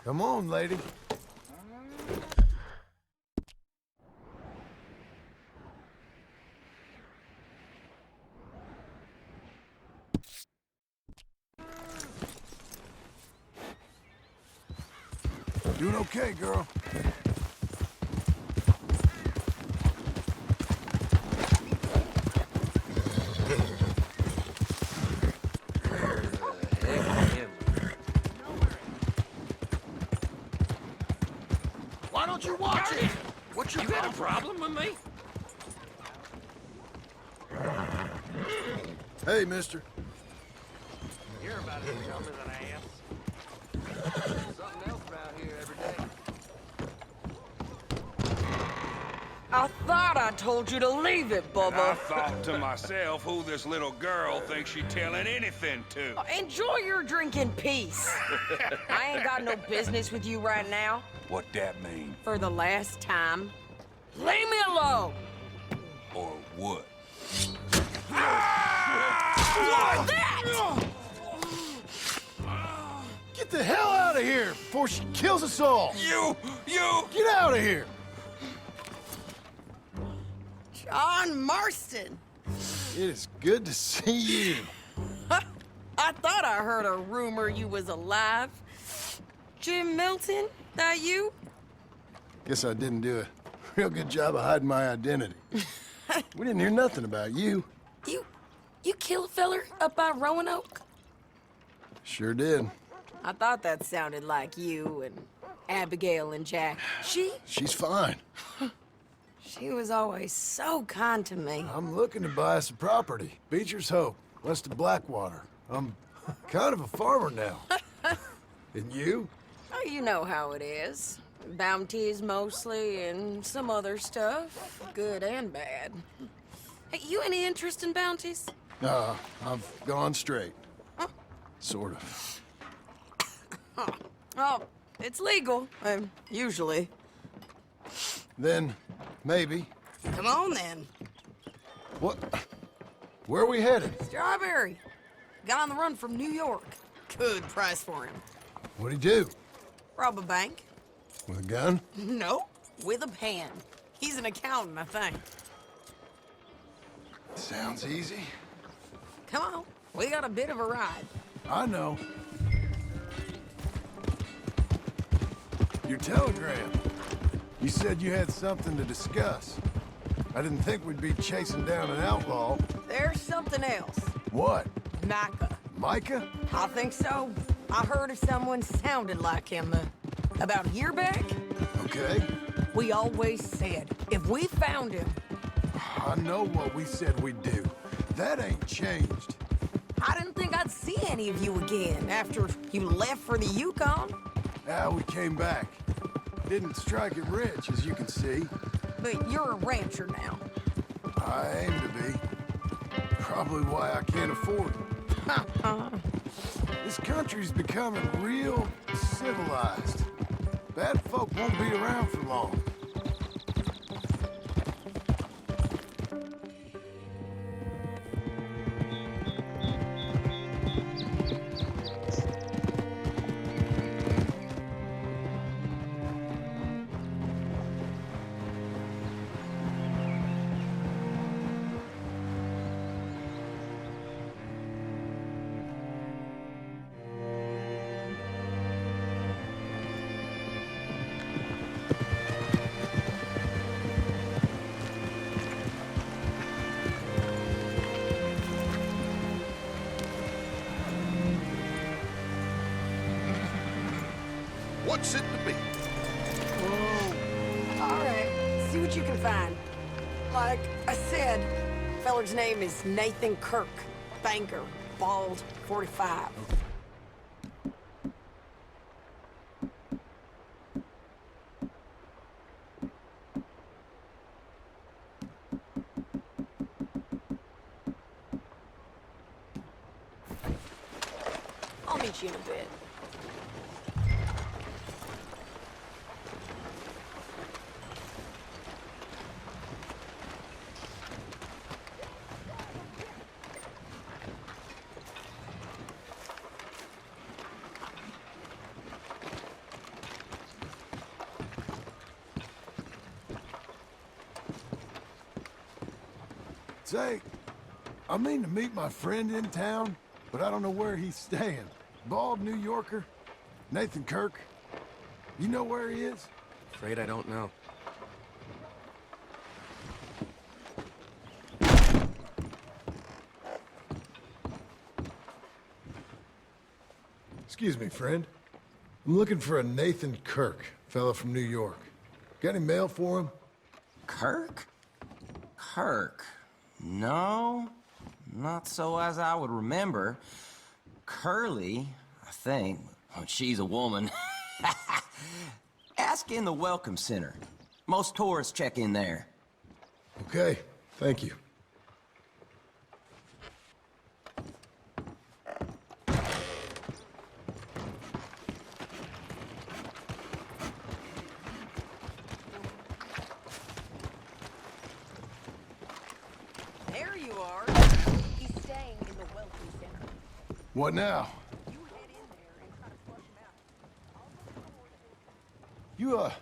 Come on, lady. Doing okay, girl. Why don't you watch it? What's your got a problem with me? Hey, mister. You're about as dumb as an ass. Something else around here every day. I thought I told you to leave it, And I Bubba. thought to myself who this little girl thinks she telling anything to. Enjoy your drink in peace. I ain't got no business with you right now. What that mean? For the last time, leave me alone. Or what? What's that? Get the hell out of here before she kills us all. You! Get out of here. John Marston. It is good to see you. I thought I heard a rumor you was alive. Jim Milton, that you? Guess I didn't do a real good job of hiding my identity. We didn't hear nothing about you. You kill a feller up by Roanoke? Sure did. I thought that sounded like you and Abigail and Jack. She's fine. She was always so kind to me. I'm looking to buy some property. Beecher's Hope, west of Blackwater. I'm kind of a farmer now. And you? Oh, you know how it is. Bounties mostly, and some other stuff, good and bad. Hey, you any interest in bounties? I've gone straight. Sort of. Oh, it's legal, usually. Then, maybe. Come on, then. What? Where are we headed? Strawberry. Got on the run from New York. Good price for him. What'd he do? Rob a bank? With a gun? No, with a pan. He's an accountant, I think. Sounds easy. Come on, we got a bit of a ride. I know. Your telegram. You said you had something to discuss. I didn't think we'd be chasing down an outlaw. There's something else. What? Micah. Micah? I think so. I heard of someone sounded like him about a year back. Okay. We always said, if we found him, I know what we said we'd do. That ain't changed. I didn't think I'd see any of you again after you left for the Yukon. Now we came back. Didn't strike it rich, as you can see. But you're a rancher now. I aim to be. Probably why I can't afford it. This country's becoming real civilized. Bad folk won't be around for long. What's it to be? All right, see what you can find. Like I said, feller's name is Nathan Kirk. Banker, bald, 45. I'll meet you in a bit. Say, I mean to meet my friend in town, but I don't know where he's staying. Bald New Yorker? Nathan Kirk? You know where he is? Afraid I don't know. Excuse me, friend. I'm looking for a Nathan Kirk, fella from New York. Got any mail for him? Kirk? Kirk? No, not so as I would remember. Curly, I think. Oh, she's a woman. Ask in the Welcome Center. Most tourists check in there. Okay, thank you. There you are. He's staying in the Welcome Center. What now? You head in there and try to flush him out.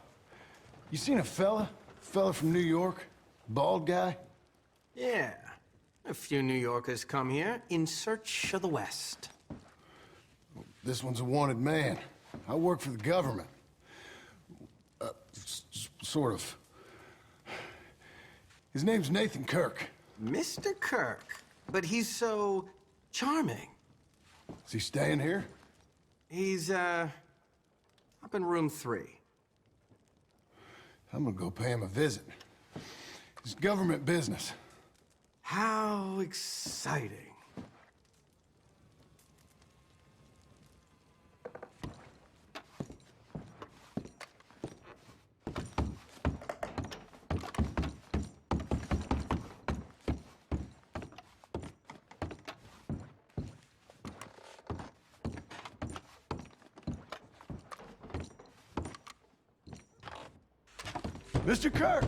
You seen a fella? Fella from New York? Bald guy? Yeah. A few New Yorkers come here in search of the West. This one's a wanted man. I work for the government. Sort of. His name's Nathan Kirk. Mr. Kirk. But he's so charming. Is he staying here? He's, up in room 3. I'm gonna go pay him a visit. It's government business. How exciting. Mr. Kirk!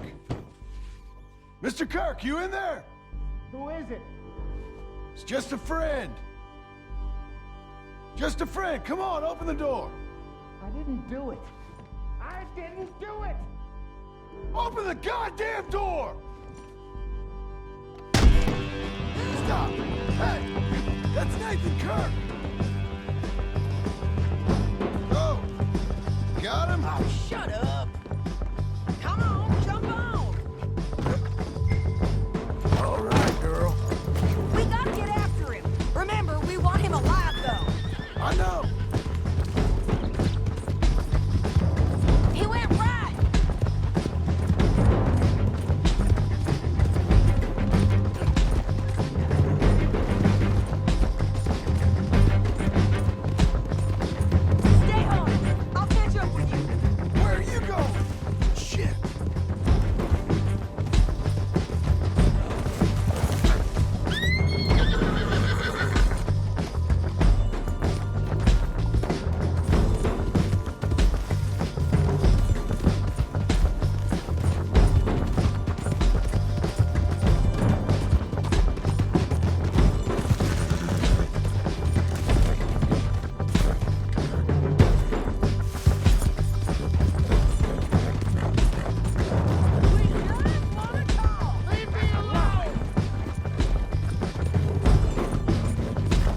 Mr. Kirk, you in there? Who is it? It's just a friend. Just a friend. Come on, open the door. I didn't do it. I didn't do it! Open the goddamn door! Stop! Hey! That's Nathan Kirk! Oh! Got him? Oh, shut up. Come on, jump on. All right, girl. We gotta get after him. Remember, we want him alive, though. I know. He went right. Stay home. I'll catch up with you. Where are you going? Shit.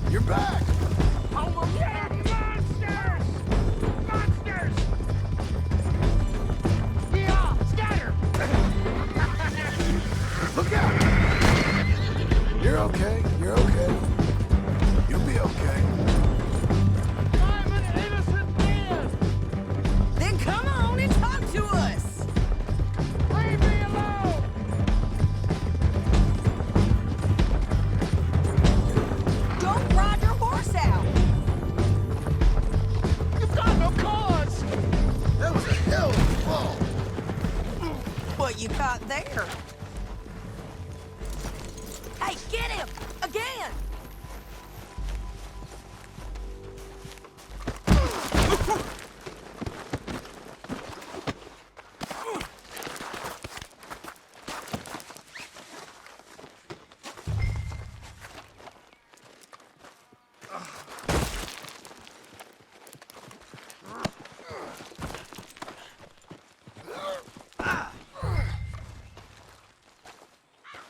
You're back. Look out! You're okay. You're okay. You'll be okay. I'm an innocent man! Then come on and talk to us. Leave me alone! Don't ride your horse.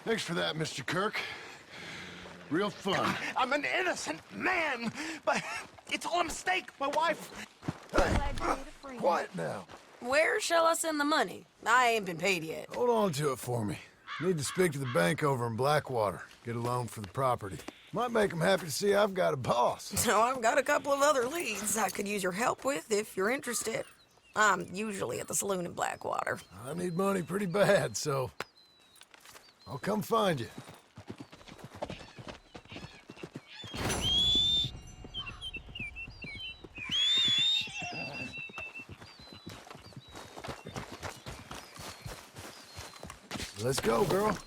Thanks for that, Mr. Kirk. Real fun. I'm an innocent man, but it's all a mistake. My wife. Quiet now. Where shall I send the money? I ain't been paid yet. Hold on to it for me. Need to speak to the bank over in Blackwater. Get a loan for the property. Might make them happy to see I've got a boss. So I've got a couple of other leads I could use your help with if you're interested. I'm usually at the saloon in Blackwater. I need money pretty bad, so I'll come find you. Let's go, girl.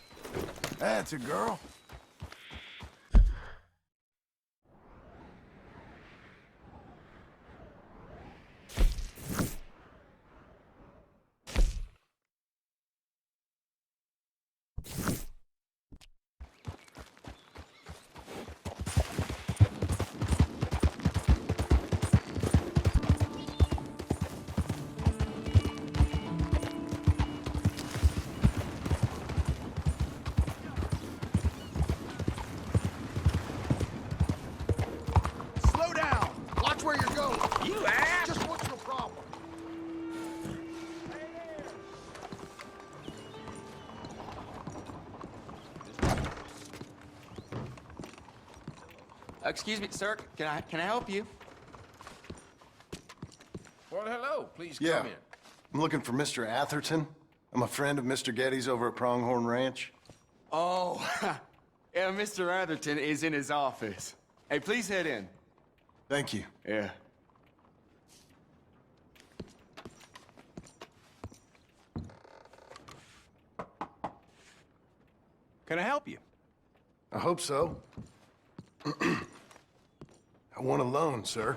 That's a girl. Slow down. Watch where you're going. You ass! Just what's your problem? Excuse me, sir. Can I help you? Well, hello. Please Yeah. come in. I'm looking for Mr. Atherton. I'm a friend of Mr. Getty's over at Pronghorn Ranch. Oh, yeah, Mr. Atherton is in his office. Hey, please head in. Thank you. Yeah. Can I help you? I hope so. I want a loan, sir.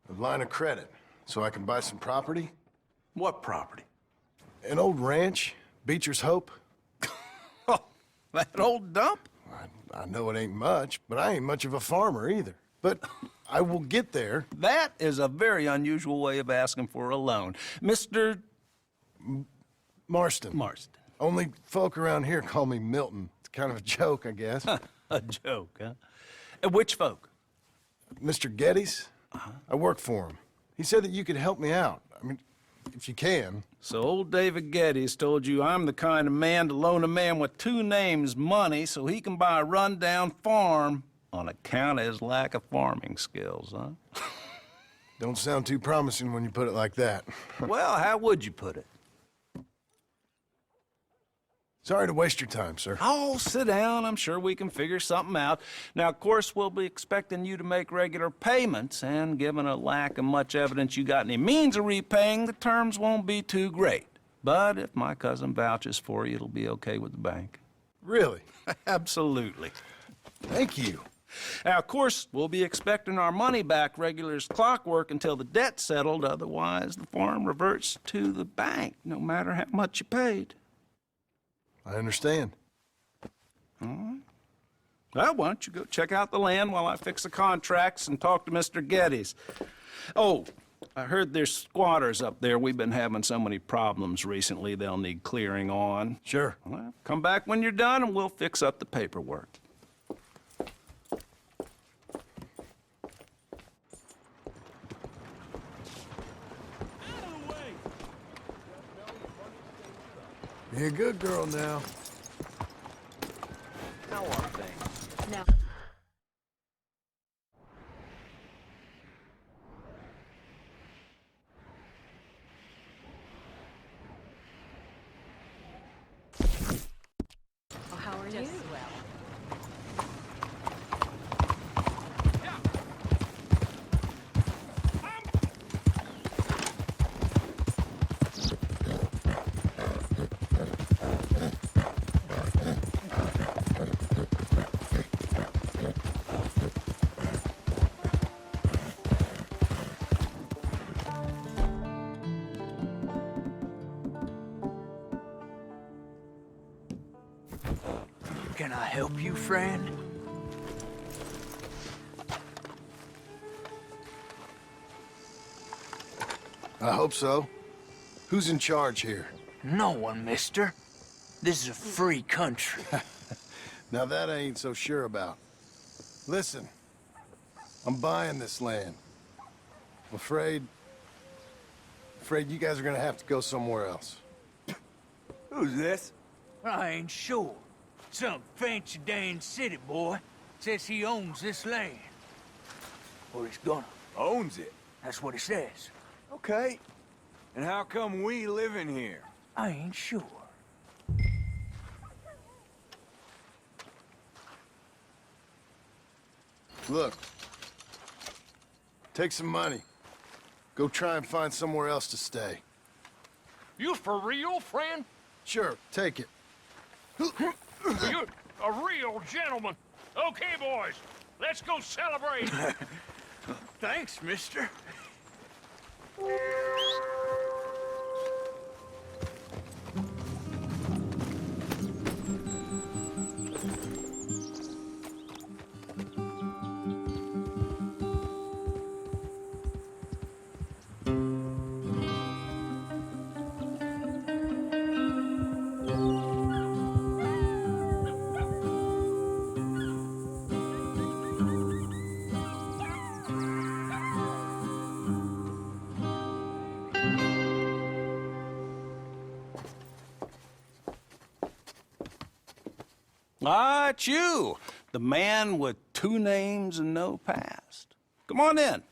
A line of credit, so I can buy some property. What property? An old ranch, Beecher's Hope. Oh, that old dump? I know it ain't much, but I ain't much of a farmer either. But I will get there. That is a very unusual way of asking for a loan. Mr. Marston. Marston. Only folk around here call me Milton. It's kind of a joke, I guess. A joke, huh? Which folk? Mr. Getty's? I work for him. He said that you could help me out. I mean, if you can. So old David Geddes told you I'm the kind of man to loan a man with two names money so he can buy a rundown farm on account of his lack of farming skills, huh? Don't sound too promising when you put it like that. Well, how would you put it? Sorry to waste your time, sir. Oh, sit down. I'm sure we can figure something out. Now, of course, we'll be expecting you to make regular payments, and given a lack of much evidence you got any means of repaying, the terms won't be too great. But if my cousin vouches for you, it'll be okay with the bank. Really? Absolutely. Thank you. Now, of course, we'll be expecting our money back regular as clockwork until the debt's settled. Otherwise, the farm reverts to the bank, no matter how much you paid. I understand. All right. Well, why don't you go check out the land while I fix the contracts and talk to Mr. Geddes. Oh, I heard there's squatters up there. We've been having so many problems recently, they'll need clearing on. Sure. Well, come back when you're done and we'll fix up the paperwork. Be a good girl now. How are things? No. How are you? Can I help you, friend? I hope so. Who's in charge here? No one, mister. This is a free country. Now that I ain't so sure about. Listen, I'm buying this land. I'm afraid you guys are gonna have to go somewhere else. Who's this? I ain't sure. Some fancy Dan city boy says he owns this land. Or he's gonna. Owns it. That's what he says. Okay. And how come we live in here? I ain't sure. Look, take some money. Go try and find somewhere else to stay. You for real, friend? Sure, take it. You're a real gentleman. Okay, boys, let's go celebrate. Thanks, mister. Ah, it's you, the man with 2 names and no past. Come on in.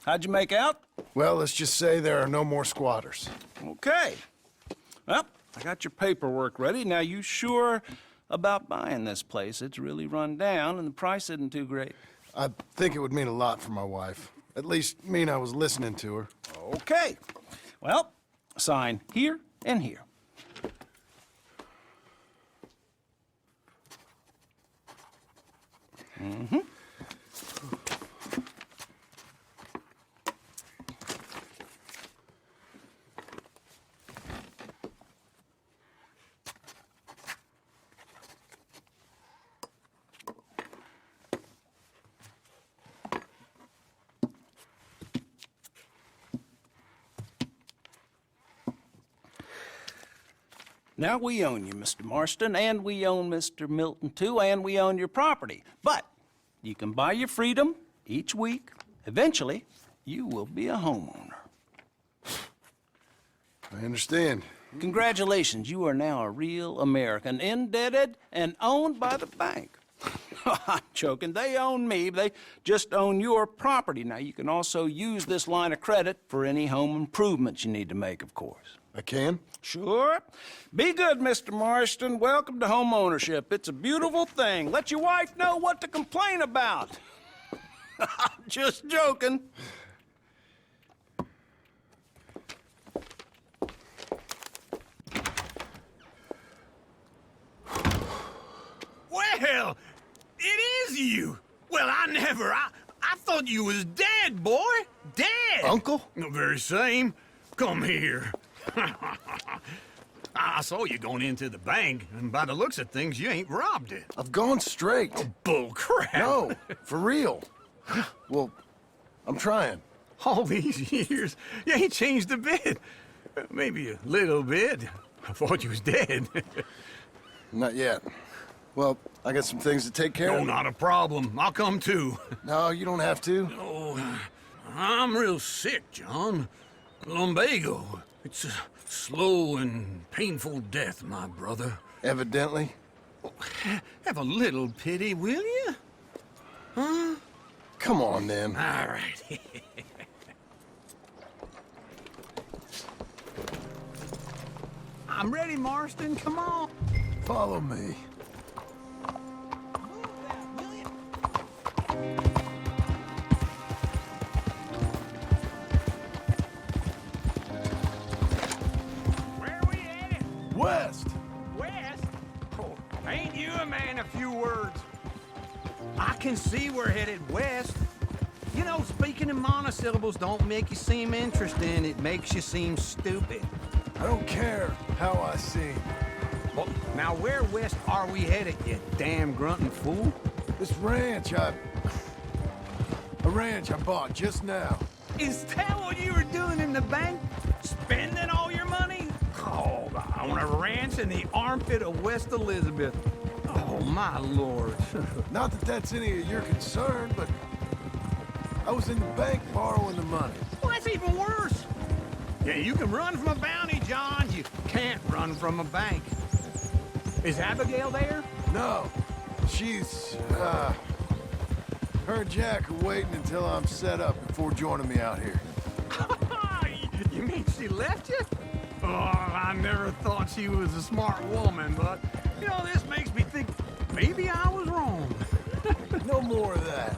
How'd you make out? Well, let's just say there are no more squatters. Okay. Well, I got your paperwork ready. Now, you sure about buying this place? It's really run down, and the price isn't too great. I think it would mean a lot for my wife. At least mean I was listening to her. Okay. Well, sign here and here. Mm-hmm. Now, we own you, Mr. Marston, and we own Mr. Milton, too, and we own your property. But you can buy your freedom each week. Eventually, you will be a homeowner. I understand. Congratulations, you are now a real American, indebted and owned by the bank. I'm joking. They own me. They just own your property. Now, you can also use this line of credit for any home improvements you need to make, of course. I can? Sure. Be good, Mr. Marston. Welcome to home ownership. It's a beautiful thing. Let your wife know what to complain about. Just joking. Well, it is you. Well, I thought you was dead, boy. Dead. Uncle? The very same. Come here. I saw you going into the bank, and by the looks of things, you ain't robbed it. I've gone straight. Oh, bull crap. No, for real. Well, I'm trying. All these years, you ain't changed a bit. Maybe a little bit. I thought you was dead. Not yet. Well, I got some things to take care of. No, not a problem. I'll come too. No, you don't have to. Oh, I'm real sick, John. Lumbago. It's a slow and painful death, my brother. Evidently. Have a little pity, will you? Huh? Come on, then. All right. I'm ready, Marston. Come on. Follow me. West! West? Oh, ain't you a man of few words? I can see we're headed west. You know, speaking in monosyllables don't make you seem interesting. It makes you seem stupid. I don't care how I sing. Well, now where west are we headed, you damn grunting fool? This ranch a ranch I bought just now. Is that what you were doing in the bank? Spending all your money? Oh, On a ranch in the armpit of West Elizabeth. Oh, my lord. Not that that's any of your concern, but I was in the bank borrowing the money. Well, that's even worse. Yeah, you can run from a bounty, John. You can't run from a bank. Is Abigail there? No, she's, her and Jack are waiting until I'm set up before joining me out here. You mean she left you? Oh, I never thought she was a smart woman, but, you know, this makes me think maybe I was wrong. No more of that.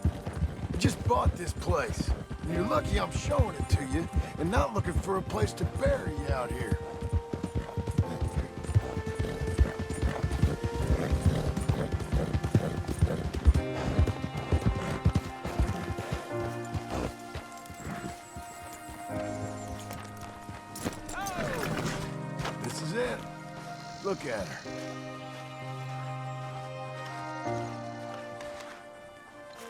I just bought this place. And you're lucky I'm showing it to you and not looking for a place to bury you out here. This is it. Look at her.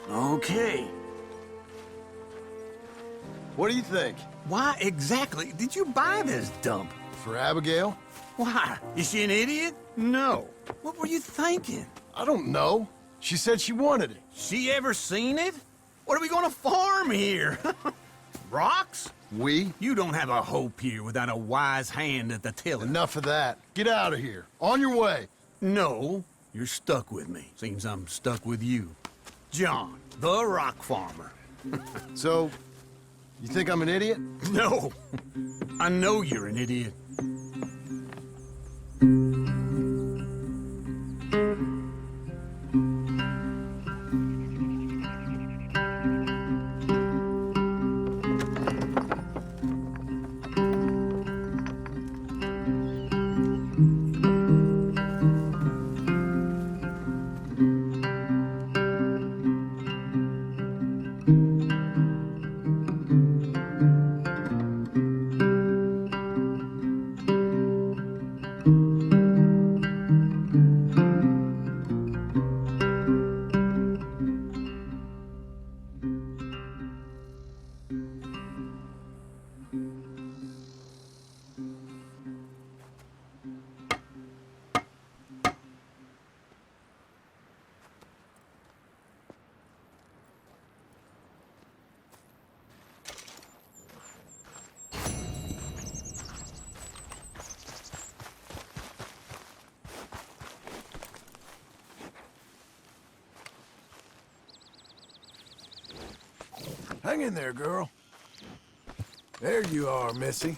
Okay. What do you think? Why exactly did you buy this dump? For Abigail? Why? Is she an idiot? No. What were you thinking? I don't know. She said she wanted it. She ever seen it? What are we gonna farm here? Rocks? We? You don't have a hope here without a wise hand at the tiller. Enough of that. Get out of here. On your way. No, you're stuck with me. Seems I'm stuck with you. John, the rock farmer. So, you think I'm an idiot? No, I know you're an idiot. Hang in there, girl. There you are, Missy.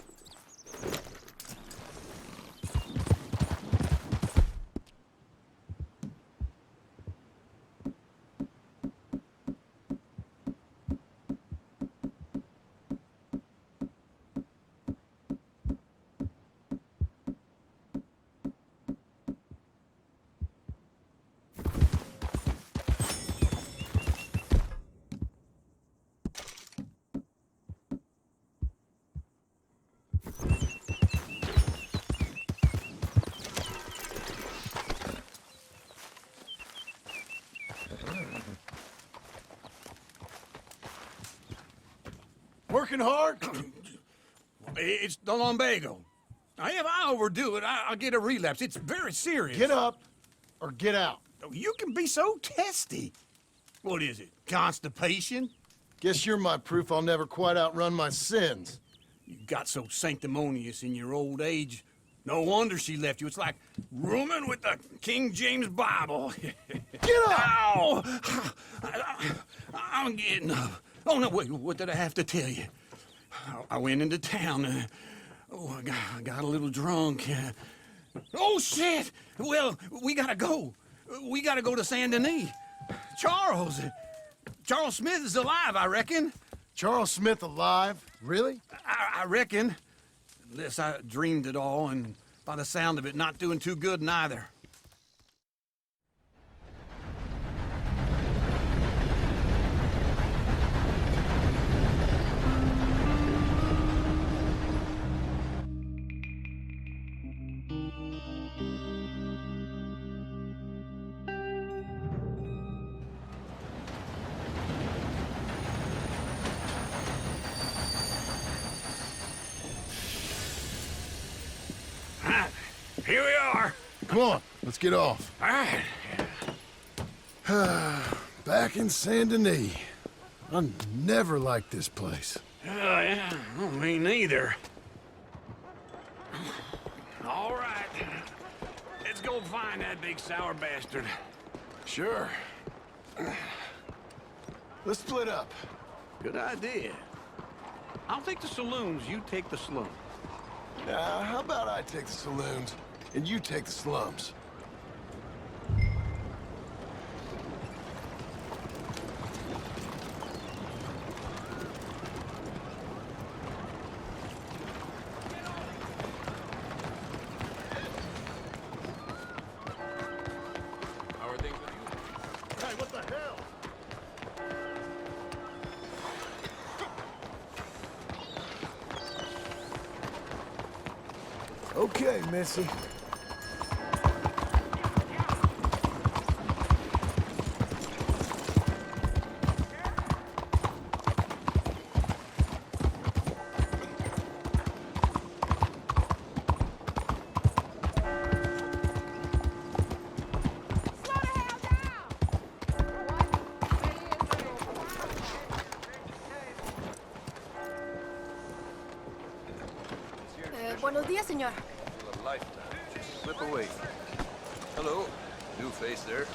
Working hard? It's the lumbago. If I overdo it, I'll get a relapse. It's very serious. Get up or get out. You can be so testy. What is it, constipation? Guess you're my proof I'll never quite outrun my sins. You got so sanctimonious in your old age. No wonder she left you. It's like rooming with the King James Bible. Get up! Ow! I'm getting up. Oh, no, wait, what did I have to tell you? I went into town. I got a little drunk. Oh, shit! Well, we gotta go. We gotta go to Saint Denis. Charles Smith is alive, I reckon. Charles Smith alive? Really? I reckon. Unless I dreamed it all, and by the sound of it, not doing too good neither. Here we are. Come on, let's get off. All right. Back in Saint Denis. I never liked this place. Yeah, well, me neither. All right. Let's go find that big sour bastard. Sure. Let's split up. Good idea. I'll take the saloons, you take the slums. How about I take the saloons, and you take the slums? Okay, Missy. Buenos días, señor. Lifetime. Just slip away. Hello. New face there.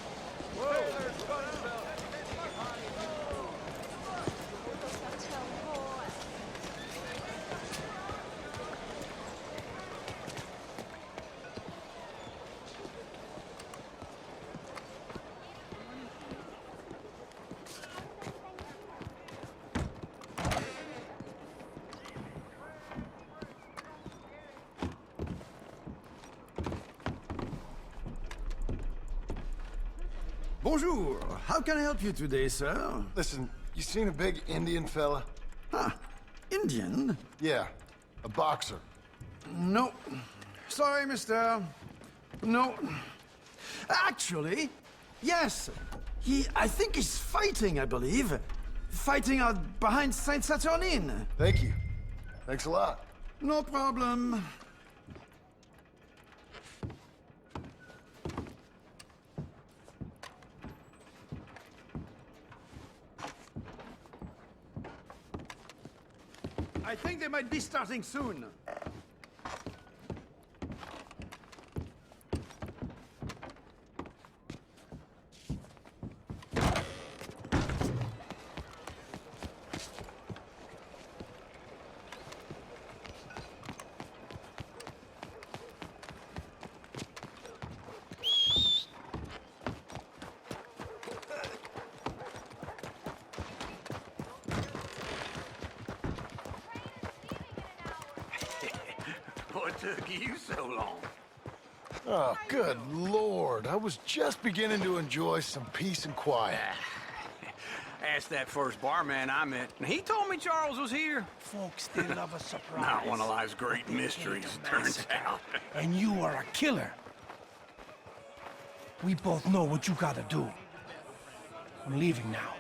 Bonjour. How can I help you today, sir? Listen, you seen a big Indian fella? Ah, Indian? Yeah, a boxer. No. Sorry, mister. No. Actually, yes. I think he's fighting, I believe. Fighting out behind Saint Saturnin. Thank you. Thanks a lot. No problem. I think they might be starting soon. What took you so long? Oh, good Lord. I was just beginning to enjoy some peace and quiet. Asked that first barman I met, and he told me Charles was here. Folks, they love a surprise. Not one of life's great mysteries, turns out. And you are a killer. We both know what you gotta do. I'm leaving now.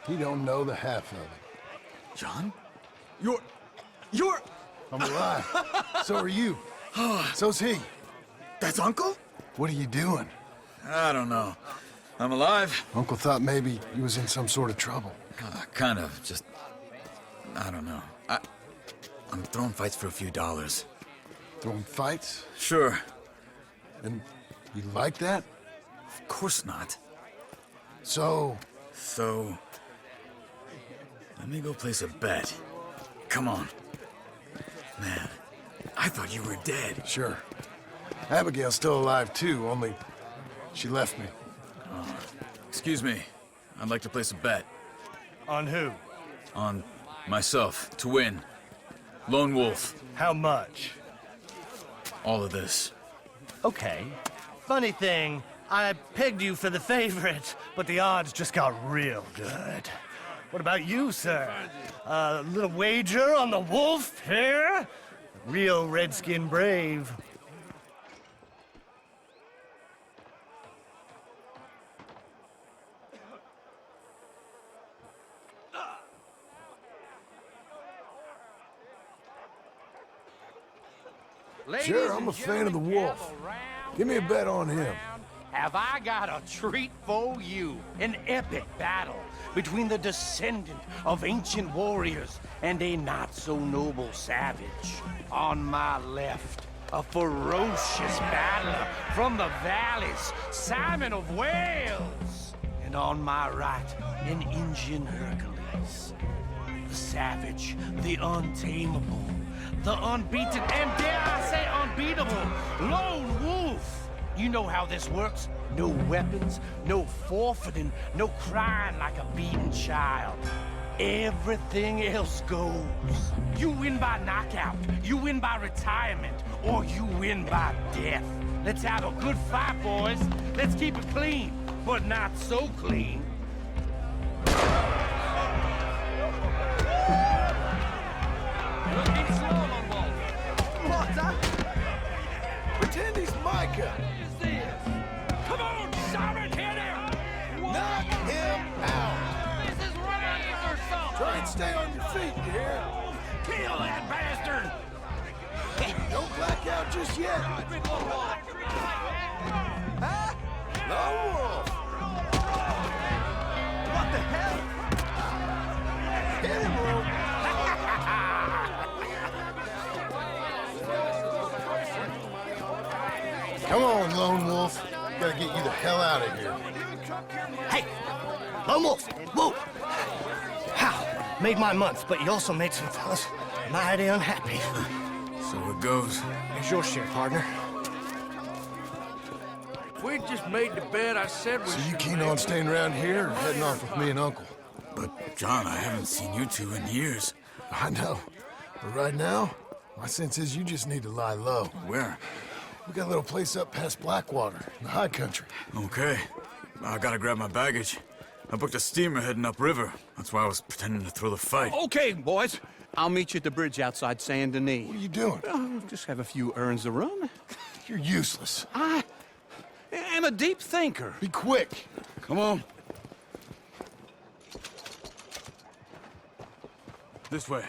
He don't know the half of it. John? You're... I'm alive. So are you. So's he. That's Uncle? What are you doing? I don't know. I'm alive. Uncle thought maybe he was in some sort of trouble. Kind of. Just... I don't know. I'm throwing fights for a few dollars. Throwing fights? Sure. And you like that? Of course not. So... Let me go place a bet. Come on. Man, I thought you were dead. Sure. Abigail's still alive too, only she left me. Excuse me. I'd like to place a bet. On who? On myself, to win. Lone Wolf. How much? All of this. Okay. Funny thing, I pegged you for the favorite, but the odds just got real good. What about you, sir? A little wager on the wolf here? Real redskin brave. Sure, I'm a fan of the wolf. Give me a bet on him. Have I got a treat for you? An epic battle between the descendant of ancient warriors and a not-so-noble savage. On my left, a ferocious battler from the valleys, Simon of Wales. And on my right, an Indian Hercules. The savage, the untamable, the unbeaten, and dare I say unbeatable, lone wolf. You know how this works. No weapons, no forfeiting, no crying like a beaten child. Everything else goes. You win by knockout, you win by retirement, or you win by death. Let's have a good fight, boys. Let's keep it clean, but not so clean. Pretend he's Micah. Come on, Simon, hit him! Knock him out. This is range or something! Try and stay on your feet, you hear? Kill that bastard! Don't black out just yet. Huh? Lone wolf. What the hell? Hit him, Wolf. Come on, Lone Wolf. Gotta get you the hell out of here. Hey, Lone Wolf, whoa! How? Made my month, but you also made some fellas mighty unhappy. So it goes. Here's your share, partner. We just made the bed I said we So you keen on staying around here or heading off with me and Uncle? But, John, I haven't seen you two in years. I know. But right now, my sense is you just need to lie low. Where? We got a little place up past Blackwater, in the high country. Okay. I gotta grab my baggage. I booked a steamer heading upriver. That's why I was pretending to throw the fight. Okay, boys. I'll meet you at the bridge outside Saint Denis. What are you doing? Oh, just have a few urns of rum. You're useless. I am a deep thinker. Be quick. Come on. This way.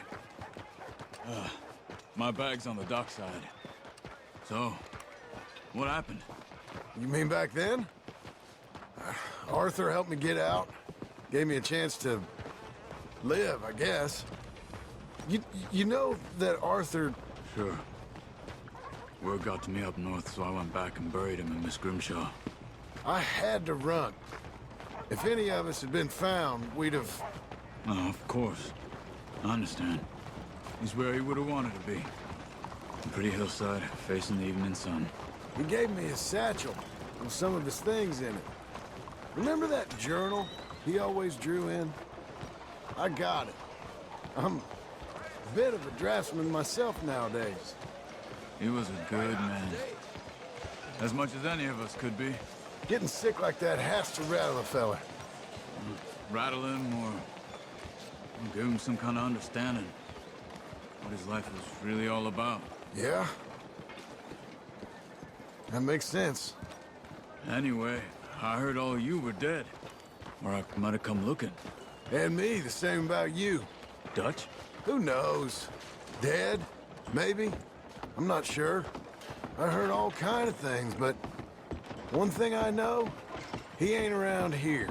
My bag's on the dockside. So, what happened? You mean back then? Arthur helped me get out. Gave me a chance to live, I guess. You know that Arthur... Sure. Word got to me up north, so I went back and buried him in Miss Grimshaw. I had to run. If any of us had been found, we'd have... Oh, of course. I understand. He's where he would have wanted to be. A pretty hillside, facing the evening sun. He gave me his satchel with some of his things in it. Remember that journal he always drew in? I got it. I'm a bit of a draftsman myself nowadays. He was a good man. As much as any of us could be. Getting sick like that has to rattle a fella. Rattle him or give him some kind of understanding. What his life was really all about. Yeah? That makes sense. Anyway, I heard all you were dead. Or I might have come looking. And me, the same about you. Dutch? Who knows? Dead? Maybe? I'm not sure. I heard all kind of things, but one thing I know, he ain't around here.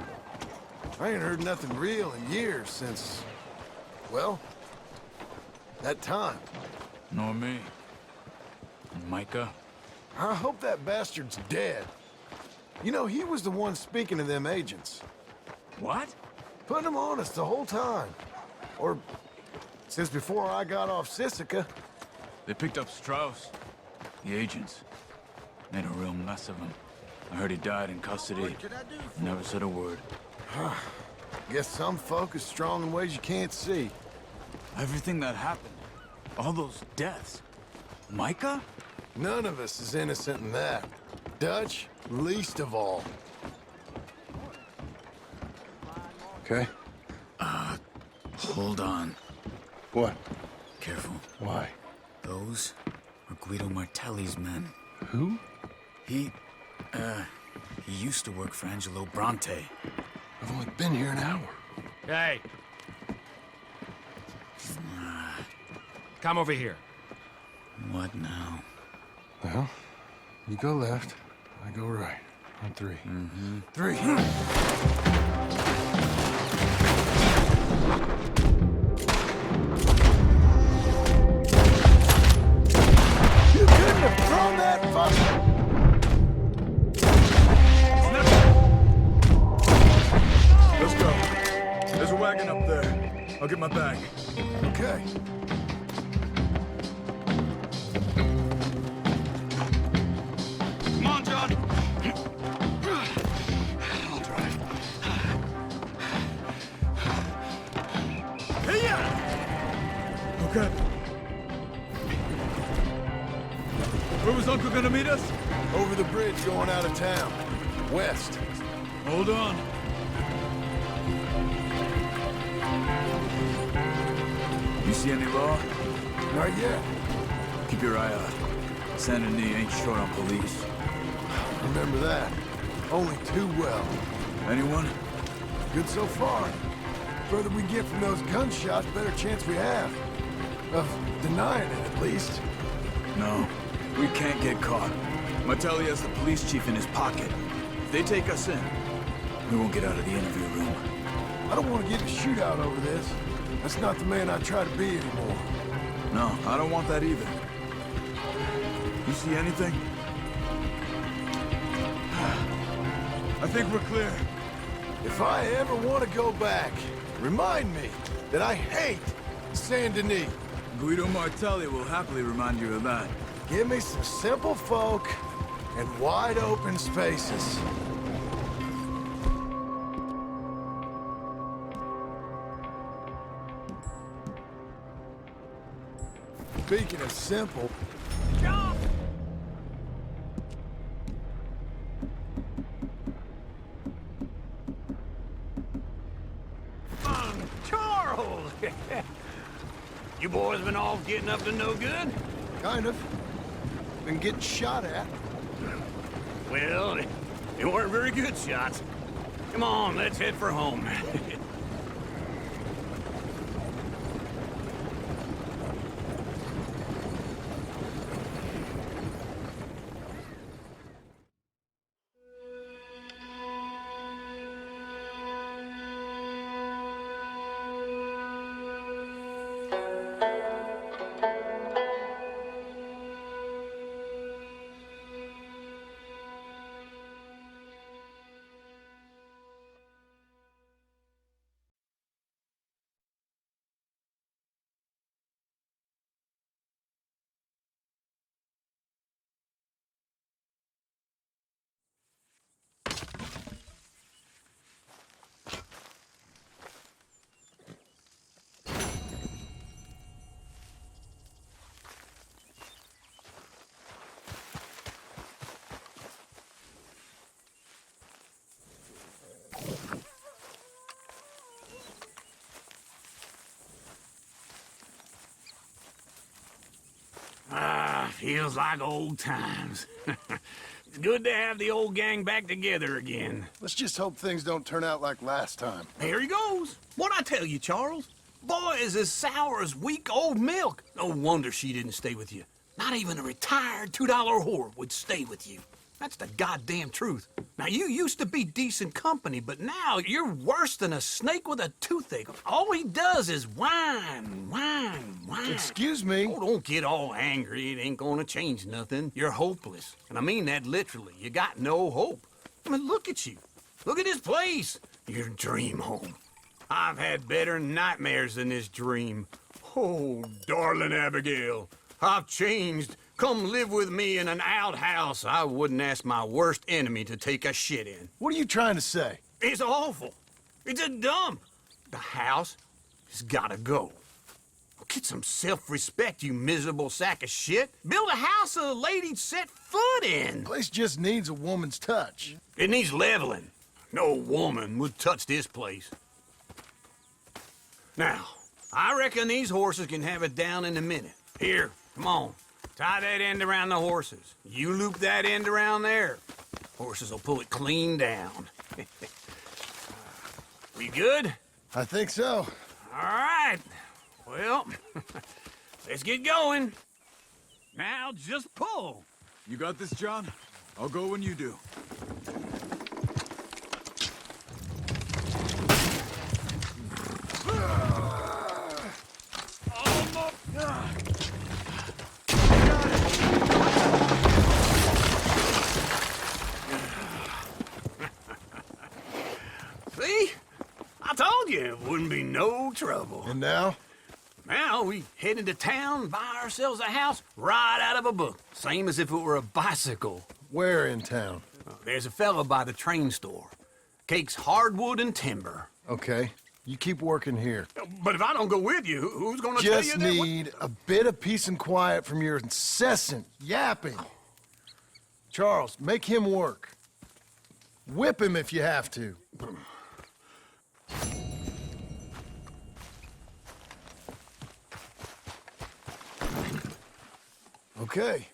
I ain't heard nothing real in years since, well, that time. Nor me. And Micah? I hope that bastard's dead. You know, he was the one speaking to them agents. What? Putting them on us the whole time. Or since before I got off Sisika. They picked up Strauss. The agents. Made a real mess of him. I heard he died in custody. Never said a word. Guess some folk is strong in ways you can't see. Everything that happened. All those deaths. Micah? None of us is innocent in that. Dutch, least of all. Okay? Hold on. What? Careful. Why? Those were Guido Martelli's men. Who? He used to work for Angelo Bronte. I've only been here an hour. Hey. Come over here. What now? Well, you go left, I go right. On three. Three. You couldn't have thrown that fucker! Let's go. There's a wagon up there. I'll get my bag. Okay. Come on, John. I'll drive. Okay. Where was Uncle gonna meet us? Over the bridge going out of town. West. Hold on. You see any law? Not yet. Keep your eye out. Saint Denis ain't short on police. Remember that. Only too well. Anyone? Good so far. Further we get from those gunshots, better chance we have. Of denying it, at least. No. We can't get caught. Martelli has the police chief in his pocket. If they take us in, we won't get out of the interview room. I don't want to get a shootout over this. That's not the man I try to be anymore. No, I don't want that either. You see anything? I think we're clear. If I ever want to go back, remind me that I hate Saint Denis. Guido Martelli will happily remind you of that. Give me some simple folk and wide open spaces. Speaking of simple... John! Charles! You boys been off getting up to no good? Kind of. Been getting shot at. Well, they weren't very good shots. Come on, let's head for home. Feels like old times. It's good to have the old gang back together again. Let's just hope things don't turn out like last time. Here he goes. What'd I tell you, Charles? Boy is as sour as week-old milk. No wonder she didn't stay with you. Not even a retired $2 whore would stay with you. That's the goddamn truth. Now, you used to be decent company, but now you're worse than a snake with a toothache. All he does is whine, whine, whine. Excuse me? Oh, don't get all angry. It ain't gonna change nothing. You're hopeless. And I mean that literally. You got no hope. I mean, look at you. Look at this place. Your dream home. I've had better nightmares than this dream. Oh, darling Abigail, I've changed. Come live with me in an outhouse I wouldn't ask my worst enemy to take a shit in. What are you trying to say? It's awful. It's a dump. The house has gotta go. Get some self-respect, you miserable sack of shit. Build a house a lady'd set foot in. The place just needs a woman's touch. It needs leveling. No woman would touch this place. Now, I reckon these horses can have it down in a minute. Here, come on. Tie that end around the horses. You loop that end around there. Horses will pull it clean down. We good? I think so. All right. Well, let's get going. Now just pull. You got this, John? I'll go when you do. See? I told you it wouldn't be no trouble. And now? Now we head into town, buy ourselves a house right out of a book. Same as if it were a bicycle. Where in town? There's a fellow by the train store. Cakes hardwood and timber. Okay. You keep working here. But if I don't go with you, who's gonna tell you Just that? need a bit of peace and quiet from your incessant yapping. Charles, make him work. Whip him if you have to. Okay.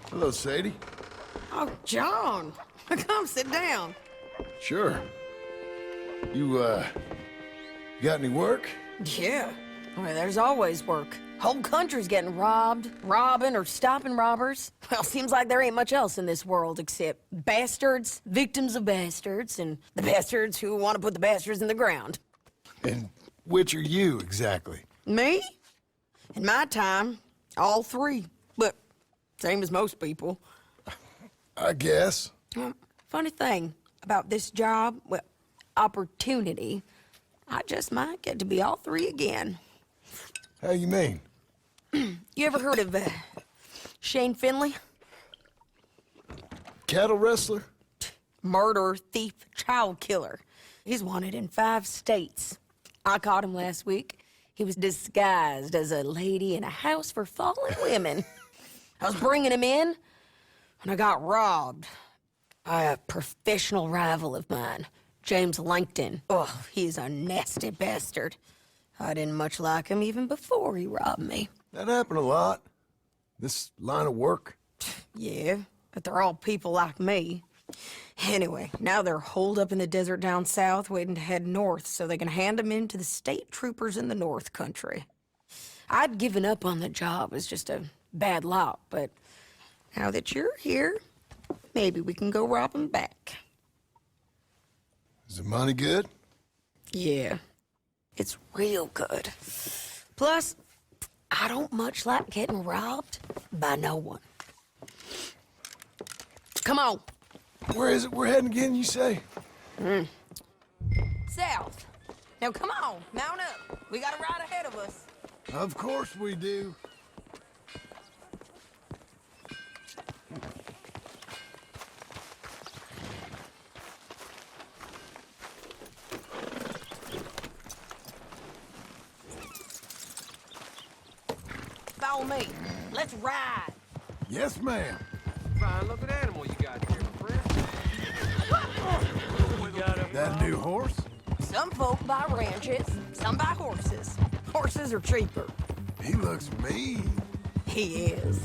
Hello, Sadie. Oh, John. Come sit down. Sure. You got any work? Yeah. Well, there's always work. Whole country's getting robbed, robbing, or stopping robbers. Well, seems like there ain't much else in this world except bastards, victims of bastards, and the bastards who want to put the bastards in the ground. And which are you, exactly? Me? In my time, all three. But same as most people. I guess. Funny thing about this job, well, opportunity, I just might get to be all three again. How you mean? You ever heard of Shane Finley? Cattle wrestler? Murderer, thief, child killer. He's wanted in 5 states. I caught him last week. He was disguised as a lady in a house for fallen women. I was bringing him in, and I got robbed by a professional rival of mine, James Langton. Oh, he's a nasty bastard. I didn't much like him even before he robbed me. That happened a lot. This line of work. Yeah, but they're all people like me. Anyway, now they're holed up in the desert down south, waiting to head north so they can hand them in to the state troopers in the north country. I'd given up on the job as just a bad lot, but now that you're here, maybe we can go rob them back. Is the money good? Yeah, it's real good. Plus, I don't much like getting robbed by no one. Come on. Where is it we're heading again, you say? South. Now come on, mount up. We got a ride ahead of us. Of course we do. Follow me. Let's ride. Yes, ma'am. Fine-looking animal you got here, my friend. That new horse? Some folk buy ranches, some buy horses. Horses are cheaper. He looks mean. He is.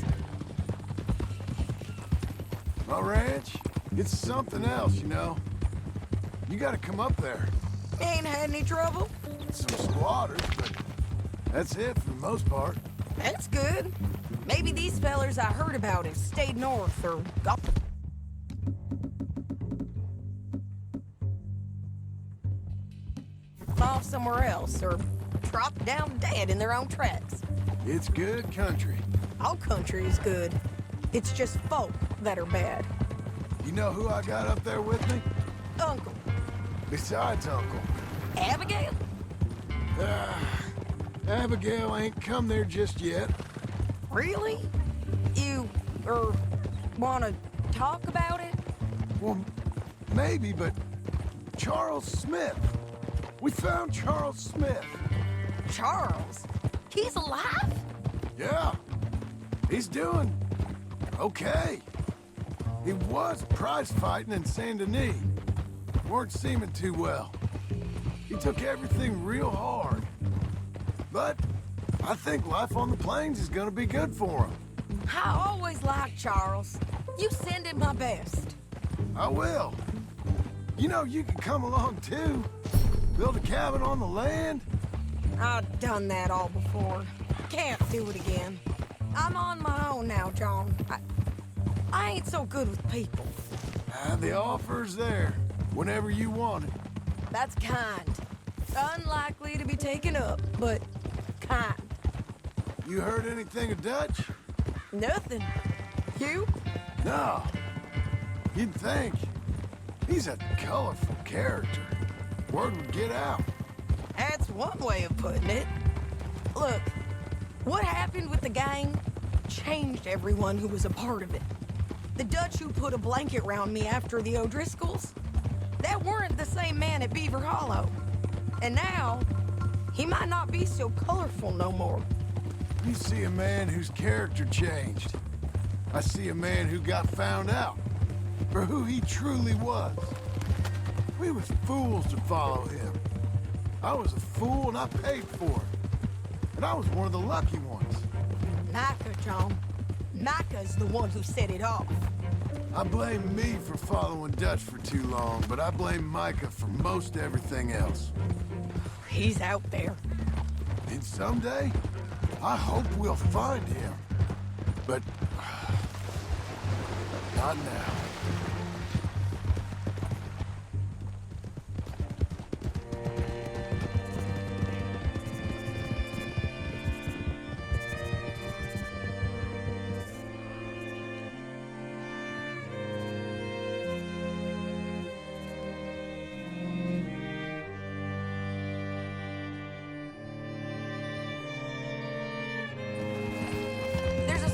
My ranch, it's something else, you know. You gotta come up there. Ain't had any trouble? Some squatters, but that's it for the most part. That's good. Maybe these fellers I heard about have stayed north or got off somewhere else or dropped down dead in their own tracks. It's good country. All country is good. It's just folk that are bad. You know who I got up there with me? Uncle. Besides Uncle. Abigail? Abigail ain't come there just yet. Really? You, wanna talk about it? Well, maybe, but Charles Smith. We found Charles Smith. Charles? He's alive? Yeah. He's doing okay. He was prize fighting in Saint Denis. Weren't seeming too well. He took everything real hard. But I think life on the plains is gonna be good for him. I always liked Charles. You send him my best. I will. You know, you can come along too. Build a cabin on the land. I've done that all before. Can't do it again. I'm on my own now, John. I ain't so good with people. The offer's there, whenever you want it. That's kind. Unlikely to be taken up, but kind. You heard anything of Dutch? Nothing. You? No. You'd think. He's a colorful character. Word would get out. That's one way of putting it. Look, what happened with the gang changed everyone who was a part of it. The Dutch who put a blanket round me after the O'Driscolls, that weren't the same man at Beaver Hollow. And now, he might not be so colorful no more. You see a man whose character changed. I see a man who got found out for who he truly was. We was fools to follow him. I was a fool and I paid for it. And I was one of the lucky ones. Micah, John. Micah's the one who set it off. I blame me for following Dutch for too long, but I blame Micah for most everything else. He's out there. And someday, I hope we'll find him. But not now.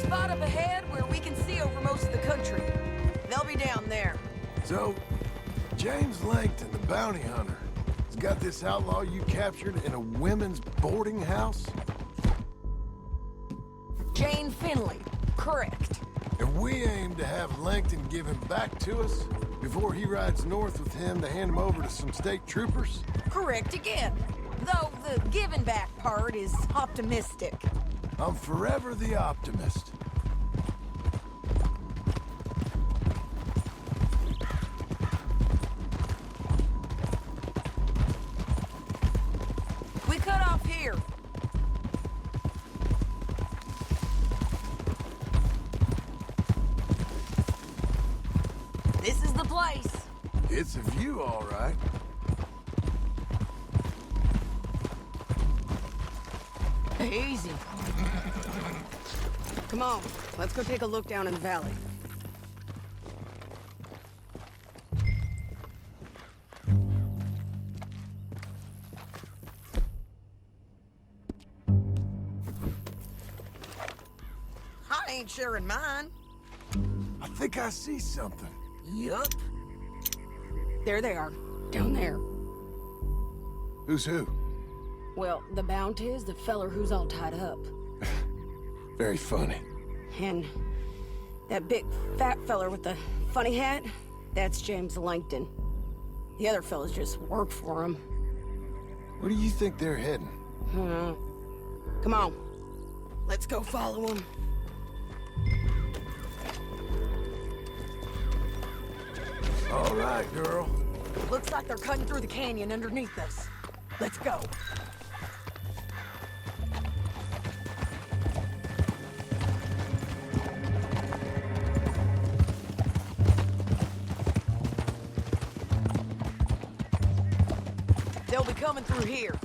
Spot up ahead where we can see over most of the country. They'll be down there. So, James Langton, the bounty hunter, has got this outlaw you captured in a women's boarding house? Jane Finley, correct. And we aim to have Langton give him back to us before he rides north with him to hand him over to some state troopers? Correct again. Though the giving back part is optimistic. I'm forever the optimist. We cut off here. This is the place. It's a view, all right. Easy. Come on, let's go take a look down in the valley. I ain't sharing mine. I think I see something. Yup. There they are, down there. Who's who? Well, the bounty is the feller who's all tied up. Very funny. And that big fat feller with the funny hat, that's James Langton. The other fellas just work for him. Where do you think they're heading? Come on. Let's go follow him. All right, girl. Looks like they're cutting through the canyon underneath us. Let's go. They'll be coming through here.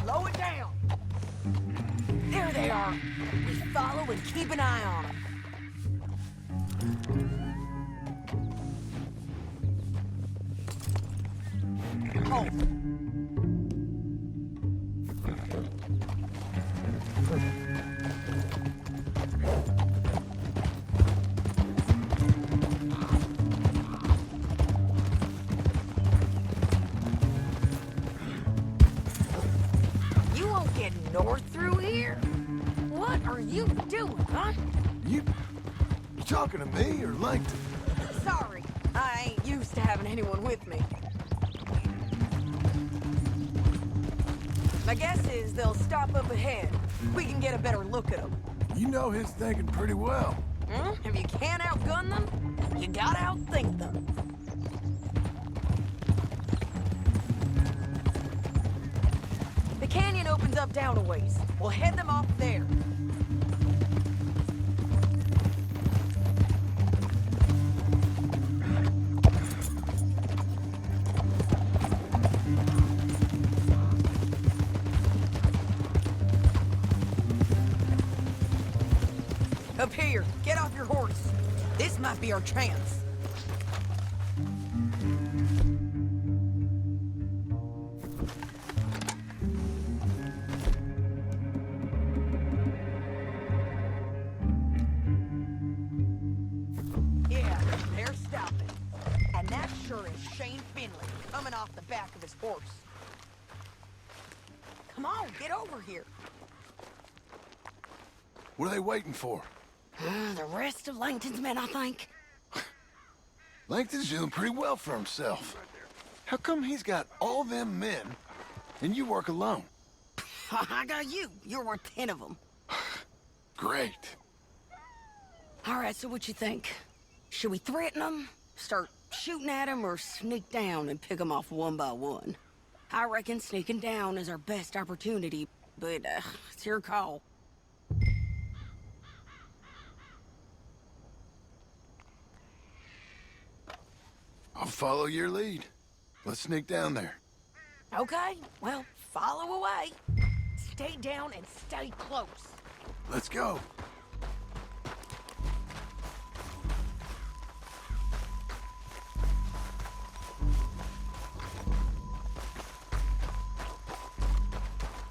Slow it down. There they are. We follow and keep an eye on them. Oh. You won't get north through here? What are you doing, huh? You talking to me or Langton? Sorry, I ain't used to having anyone with me. My guess is they'll stop up ahead. We can get a better look at them. You know his thinking pretty well. If you can't outgun them, you gotta outthink them. The canyon opens up down a ways. We'll head them off there. Up here, get off your horse. This might be our chance. Yeah, they're stopping. And that sure is Shane Finley coming off the back of his horse. Come on, get over here. What are they waiting for? The rest of Langton's men, I think. Langton's doing pretty well for himself. How come he's got all them men and you work alone? I got you. You're worth 10 of them. Great. All right, so what you think? Should we threaten them, start shooting at them, or sneak down and pick them off one by one? I reckon sneaking down is our best opportunity, but it's your call. I'll follow your lead. Let's sneak down there. Okay, well, follow away. Stay down and stay close. Let's go.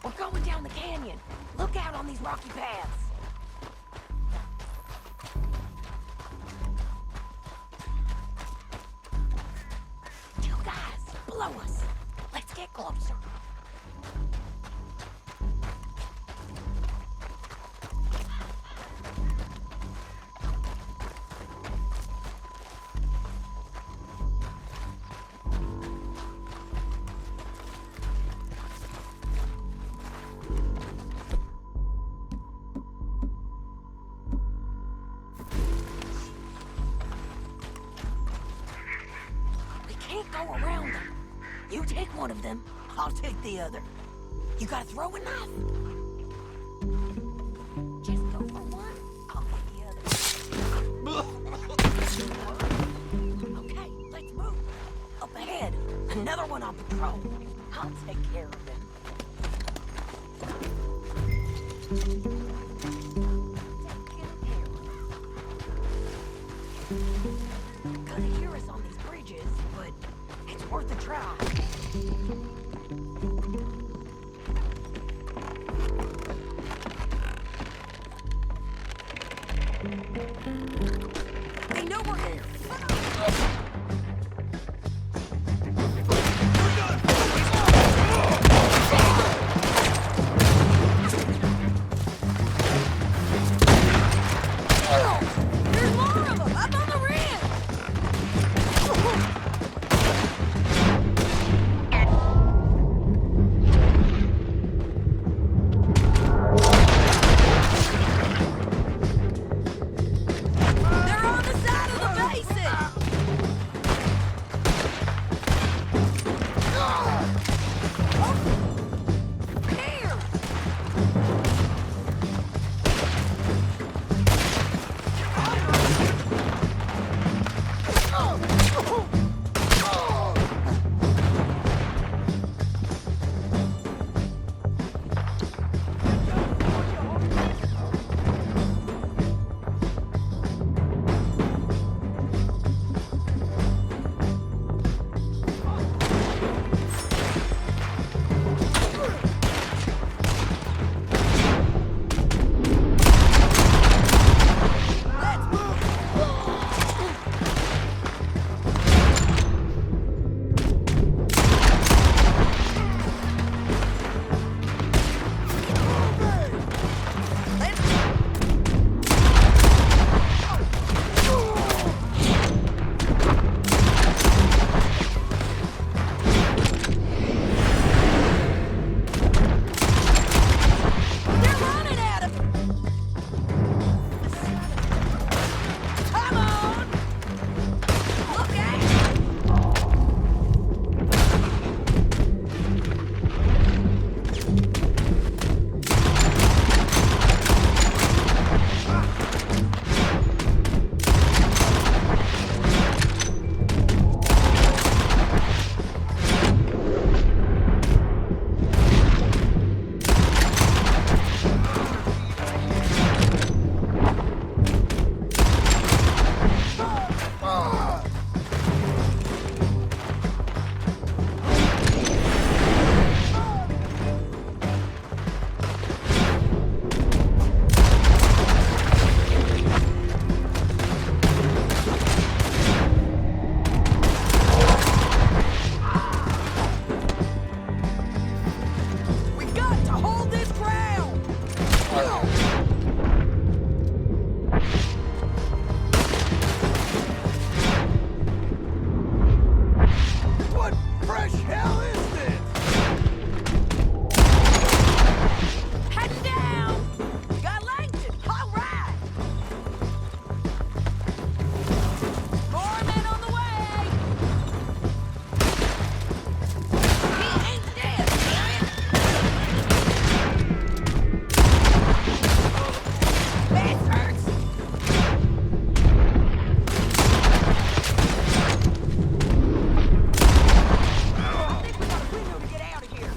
We're going down the canyon. Look out on these rocky paths. Two guys below us. Let's get closer. Go around them. You take one of them, I'll take the other. You got a throwing knife? Just go for one, I'll get the other. Okay, let's move. Up ahead, another one on patrol. I'll take care of him. Could hear us on these bridges, but it's worth a try. They know we're here. There's more of them up on the rim. They're on the side of the basin. Here. They're running at us. Come on. Look out. We got to hold this ground. What fresh hell is this? Heading down. Got Langton. All right. More men on the way. He ain't dead, damn it. This hurts. I think we got a window to get out of here.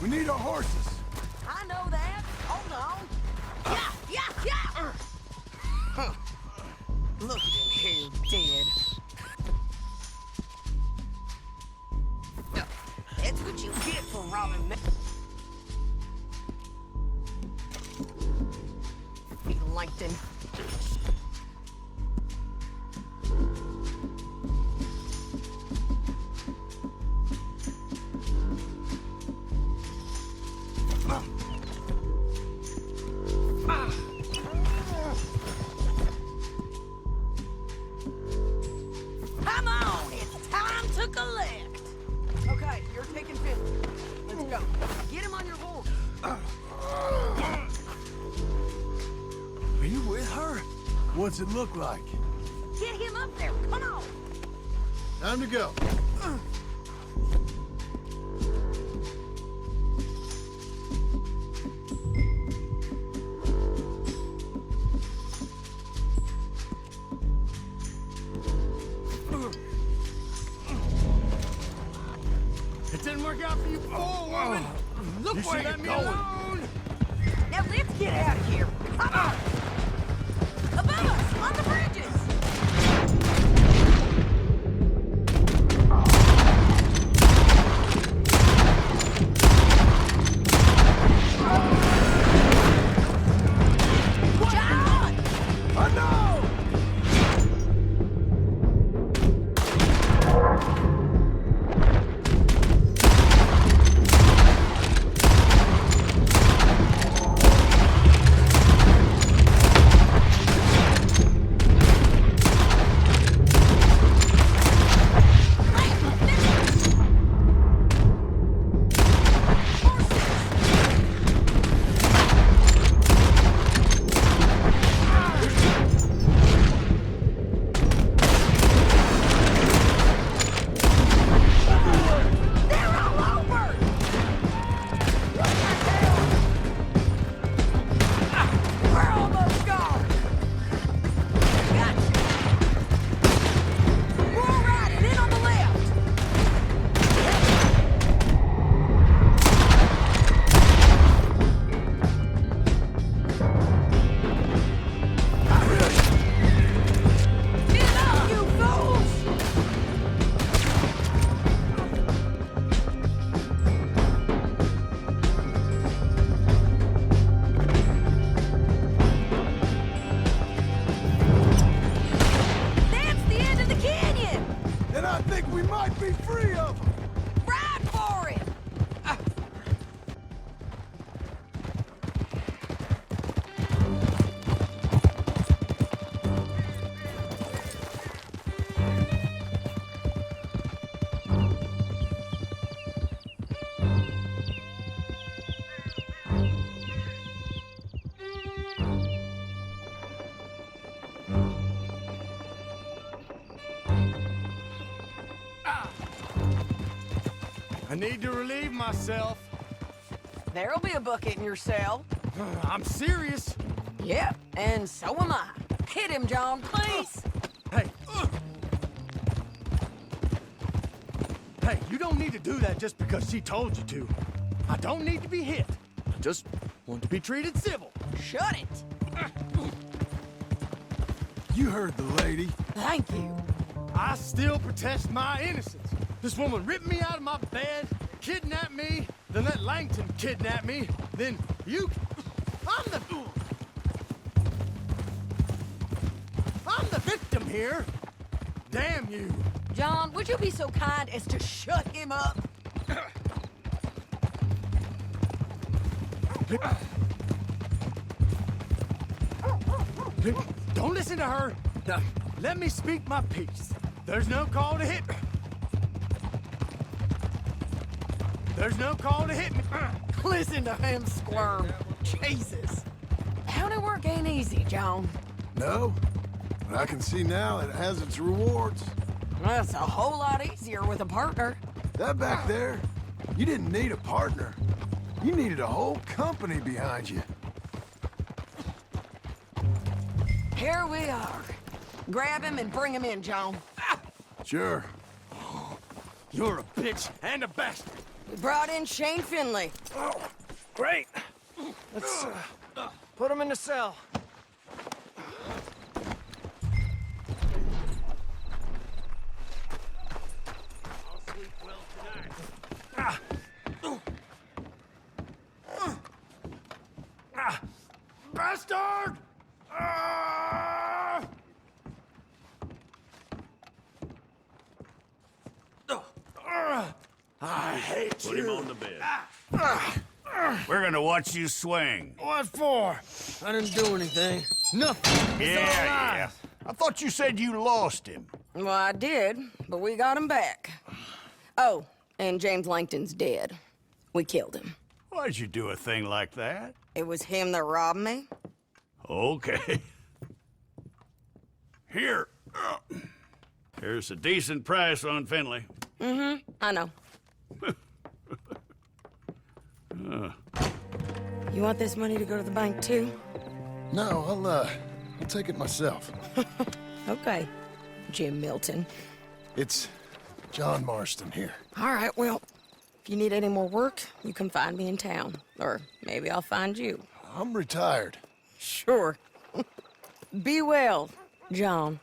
We need our horses. I know that. Hold on. Yeah. Look at him here, dead. That's what you get for robbing me. Langton. Come on, it's time to collect. Okay, you're taking 50. Let's go. Get him on your horse. Are you with her? What's it look like? Get him up there. Come on. Time to go. It didn't work out for you before, woman. Look You where should let get me going. alone. Now let's get out of here. Come on. Above us, on the bridges. me free of them! Ride for it! I need to relieve myself. There'll be a bucket in your cell. I'm serious. Yep, and so am I. Hit him, John, please. Hey. Hey, you don't need to do that just because she told you to. I don't need to be hit. I just want to be treated civil. Shut it. You heard the lady. Thank you. I still protest my innocence. This woman ripped me out of my bed, kidnapped me, then let Langton kidnap me, then you... I'm the victim here. Damn you. John, would you be so kind as to shut him up? Don't listen to her. Let me speak my piece. There's no call to hit me. There's no call to hit me. Listen to him squirm. Jesus. County work ain't easy, John. No, but I can see now it has its rewards. That's a whole lot easier with a partner. That back there, you didn't need a partner. You needed a whole company behind you. Here we are. Grab him and bring him in, John. Sure. You're a bitch and a bastard. We brought in Shane Finley. Oh, great. Let's put him in the cell. I'll sleep well tonight. Bastard! I hate Put you. him on the bed. We're gonna watch you swing. What for? I didn't do anything. Nothing. Yeah. I thought you said you lost him. Well, I did, but we got him back. Oh, and James Langton's dead. We killed him. Why'd you do a thing like that? It was him that robbed me. Okay. Here. Here's a decent price on Finley. Mm-hmm, I know. You want this money to go to the bank, too? No, I'll take it myself. Okay, Jim Milton. It's John Marston here. All right, well, if you need any more work, you can find me in town. Or maybe I'll find you. I'm retired. Sure. Be well, John.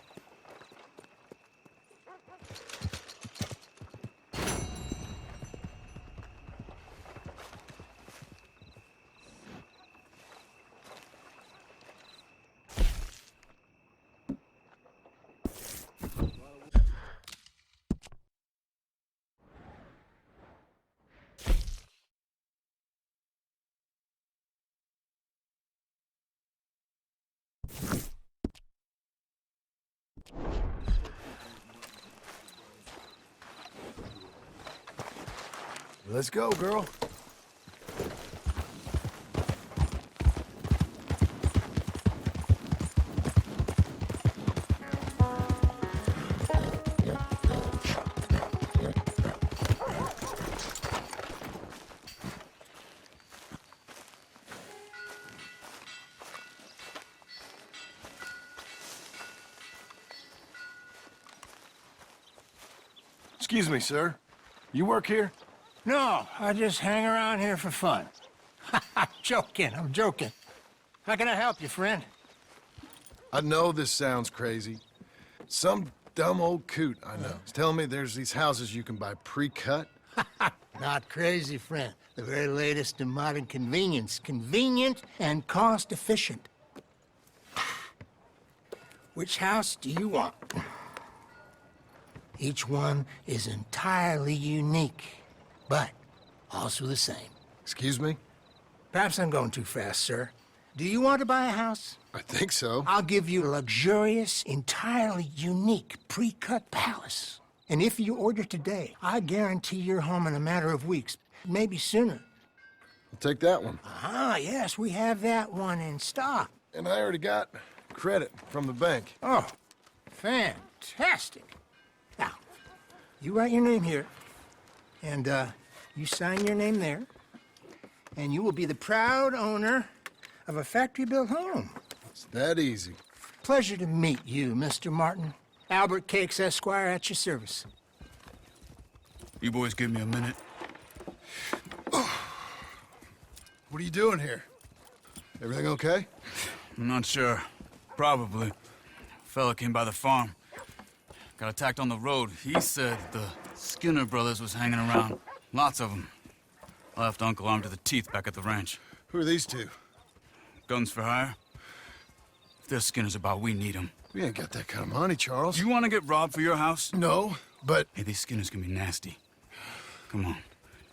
Let's go, girl. Excuse me, sir. You work here? No, I just hang around here for fun. I'm joking. How can I help you, friend? I know this sounds crazy. Some dumb old coot I know is telling me there's these houses you can buy pre-cut. Not crazy, friend. The very latest in modern convenience. Convenient and cost-efficient. Which house do you want? Each one is entirely unique, but also the same. Excuse me? Perhaps I'm going too fast, sir. Do you want to buy a house? I think so. I'll give you a luxurious, entirely unique, pre-cut palace. And if you order today, I guarantee you're home in a matter of weeks, maybe sooner. I'll take that one. Ah, yes, we have that one in stock. And I already got credit from the bank. Oh, fantastic. Now, you write your name here, and you sign your name there, and you will be the proud owner of a factory-built home. It's that easy. Pleasure to meet you, Mr. Martin. Albert Cakes, Esquire, at your service. You boys give me a minute. What are you doing here? Everything okay? I'm not sure. Probably. Fella came by the farm. Got attacked on the road. He said the Skinner brothers was hanging around. Lots of them. I left Uncle armed to the teeth back at the ranch. Who are these two? Guns for hire. If there's Skinners about, we need them. We ain't got that kind of money, Charles. You want to get robbed for your house? No, but... Hey, these Skinners can be nasty. Come on.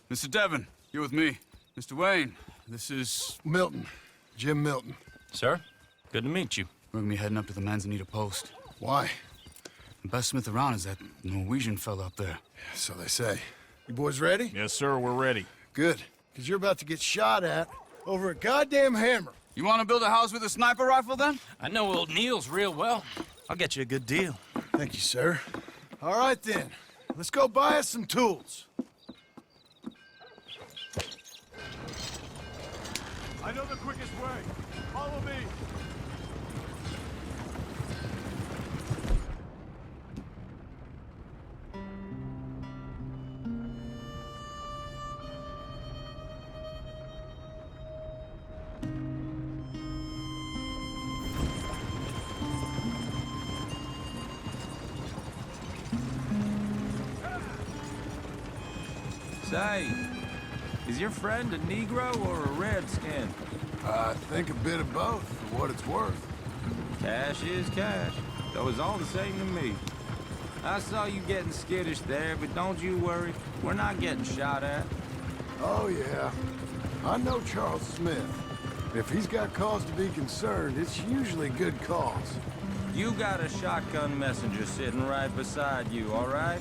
Mr. Devon, you're with me. Mr. Wayne, this is... Milton. Jim Milton. Sir, good to meet you. We're gonna be heading up to the Manzanita post. Why? The best smith around is that Norwegian fella up there. So they say. You boys ready? Yes, sir, we're ready. Good. Because you're about to get shot at over a goddamn hammer. You want to build a house with a sniper rifle, then? I know old Neil's real well. I'll get you a good deal. Thank you, sir. All right, then. Let's go buy us some tools. I know the quickest way. Follow me. Say, is your friend a Negro or a Redskin? I think a bit of both, for what it's worth. Cash is cash, though it's all the same to me. I saw you getting skittish there, but don't you worry. We're not getting shot at. Oh, yeah. I know Charles Smith. If he's got cause to be concerned, it's usually good cause. You got a shotgun messenger sitting right beside you, all right?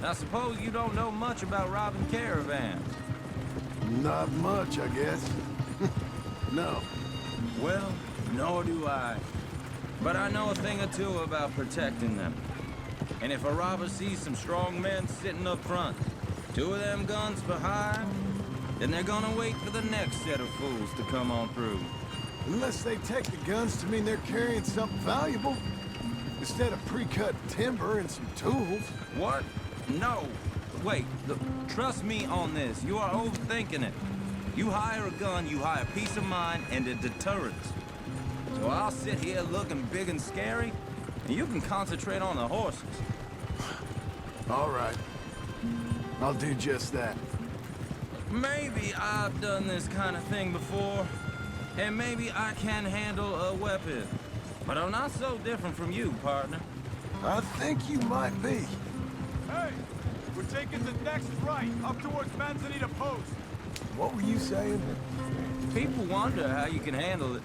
I suppose you don't know much about robbing caravans. Not much, I guess. No. Well, nor do I. But I know a thing or two about protecting them. And if a robber sees some strong men sitting up front, 2 of them guns for hire, then they're gonna wait for the next set of fools to come on through. Unless they take the guns to mean they're carrying something valuable. Instead of pre-cut timber and some tools. What? No. Wait, look, trust me on this. You are overthinking it. You hire a gun, you hire peace of mind and a deterrence. So I'll sit here looking big and scary, and you can concentrate on the horses. All right. I'll do just that. Maybe I've done this kind of thing before, and maybe I can handle a weapon. But I'm not so different from you, partner. I think you might be. Hey, we're taking the next right, up towards Manzanita Post. What were you saying? People wonder how you can handle it,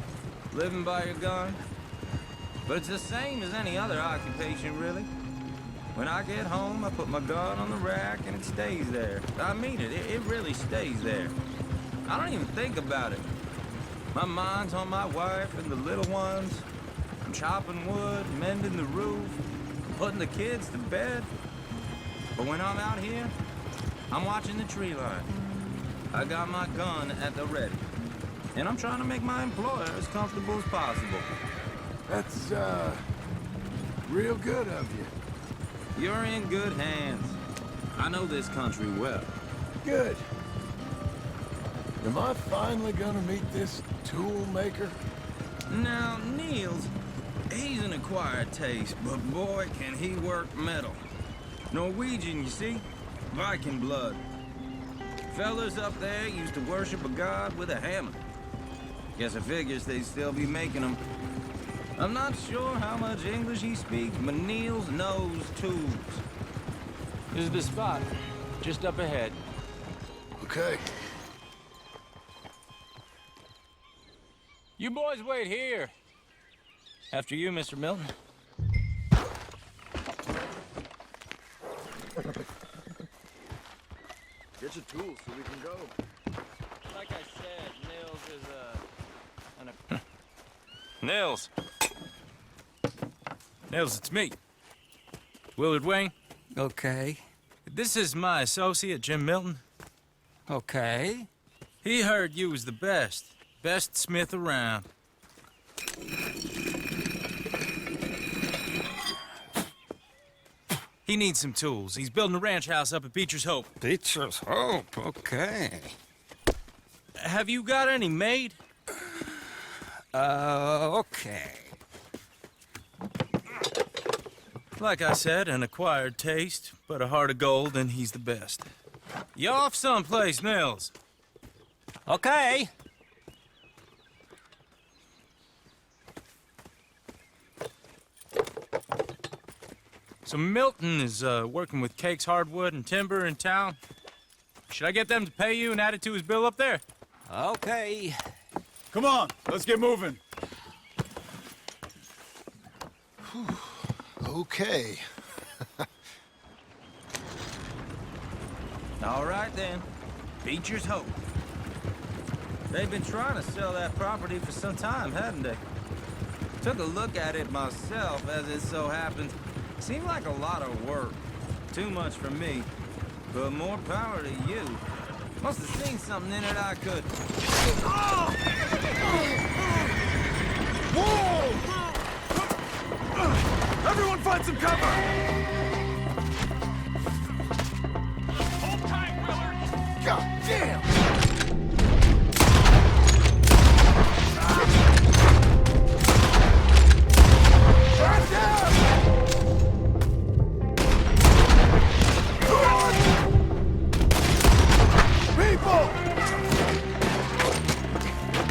living by your gun. But it's the same as any other occupation, really. When I get home, I put my gun on the rack and it stays there. I mean it, it really stays there. I don't even think about it. My mind's on my wife and the little ones. I'm chopping wood, mending the roof, putting the kids to bed. But when I'm out here, I'm watching the tree line. I got my gun at the ready. And I'm trying to make my employer as comfortable as possible. That's, real good of you. You're in good hands. I know this country well. Good. Am I finally gonna meet this tool maker? Now, Niels, he's an acquired taste, but boy, can he work metal. Norwegian, you see? Viking blood. Fellas up there used to worship a god with a hammer. Guess I figures they'd still be making them. I'm not sure how much English he speaks, but Niels knows tools. This is the spot, just up ahead. Okay. You boys wait here. After you, Mr. Milton. Get your tools so we can go. Like I said, Nils is Nils. Nils, it's me. Willard Wayne. Okay. This is my associate, Jim Milton. Okay. He heard you was the best. Best smith around. He needs some tools. He's building a ranch house up at Beecher's Hope. Beecher's Hope, okay. Have you got any made? Okay. Like I said, an acquired taste, but a heart of gold, and he's the best. You off someplace, Nils? Okay. So Milton is working with Cake's Hardwood and Timber in town. Should I get them to pay you and add it to his bill up there? Okay. Come on, let's get moving. Okay. All right, then. Beecher's Hope. They've been trying to sell that property for some time, haven't they? Took a look at it myself, as it so happens. Seemed like a lot of work. Too much for me. But more power to you. Must have seen something in it I could... Whoa! Everyone find some cover! Hold tight, Willard! God damn! Right down! People!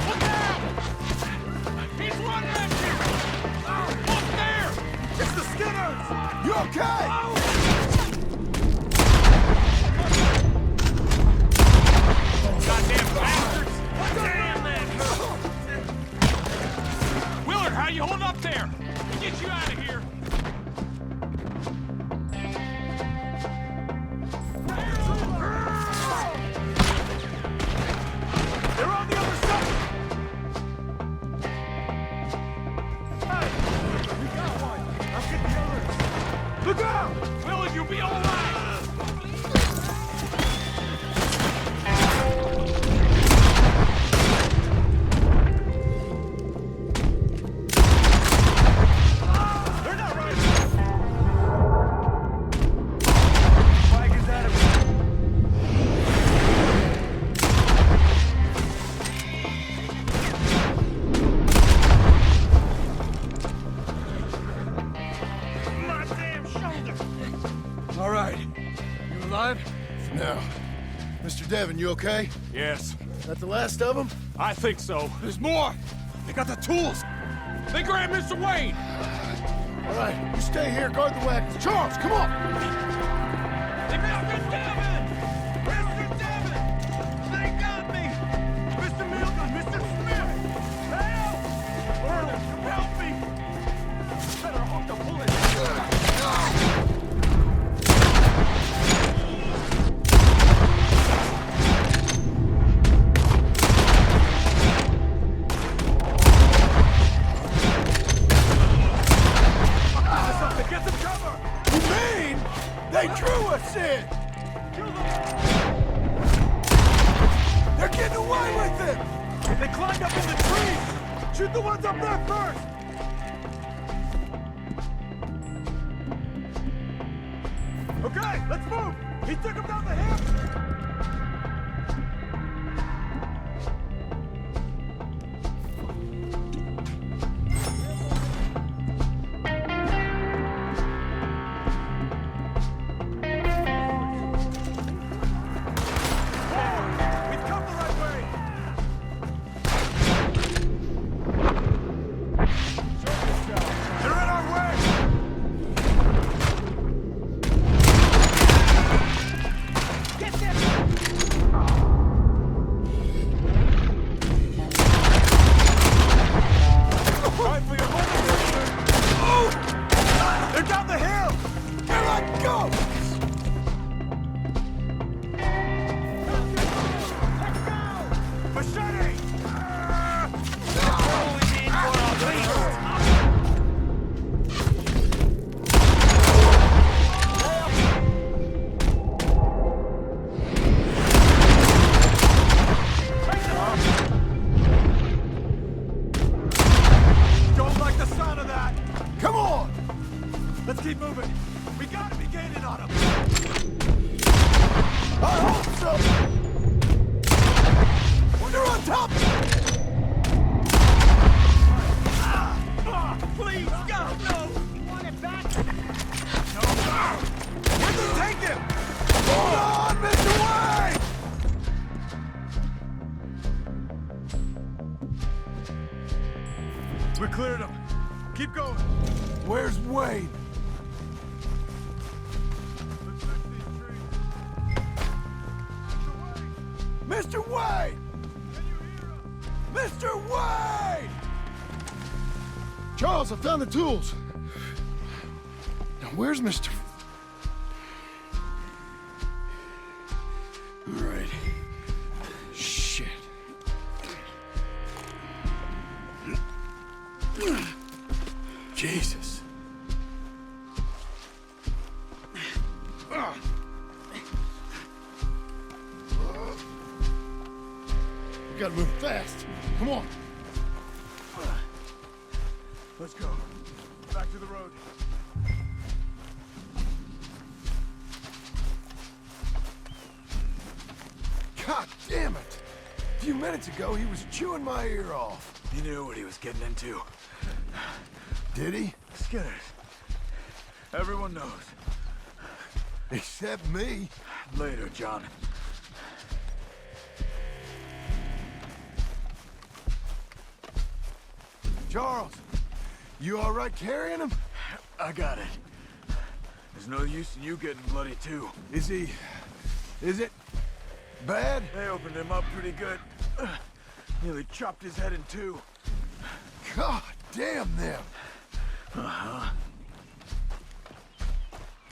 Look out! He's running at you! Look there! It's the Skinners! You okay? Goddamn bastards! Damn that! Willard, how you holding up there? We'll get you out of here! They're on the other side! Hey! You got one! I'll get the others! Look out! Willard, you'll be all right! They're not right! Flag is out of it! My damn shoulder! All right. You alive? No. Mr. Devon, you okay? Yes. That the last of them? I think so. There's more! They got the tools! They grabbed Mr. Wayne! All right, you stay here, guard the wagons. Charles, come on! They Mr. Devon! Mr. Devon! They got me! Mr. Milton! Mr. Smith! Help! Earl, help me! Better hook the bullet! Get some cover! You mean they drew us in? They're getting away with it! They climbed up in the trees! Shoot the ones up there first! Okay, let's move! He took him down the hill! We've come the right way! Let's keep moving. We gotta be gaining on him. I hope so! They're on top! Please, God, no! You want it back? No. Where'd they take him? Hold on, Mr. Wayne! We cleared him. Keep going. Where's Wayne? Mr. Wayne! Mr. Wayne! Charles, I found the tools. Now, where's Mr. All right. Shit. Jesus. We gotta move fast. Come on. Let's go. Back to the road. God damn it! A few minutes ago, he was chewing my ear off. He knew what he was getting into. Did he? Skinners. Everyone knows. Except me. Later, John. Charles, you all right carrying him? I got it. There's no use in you getting bloody, too. Is it bad? They opened him up pretty good. Nearly chopped his head in two. God damn them. Uh-huh.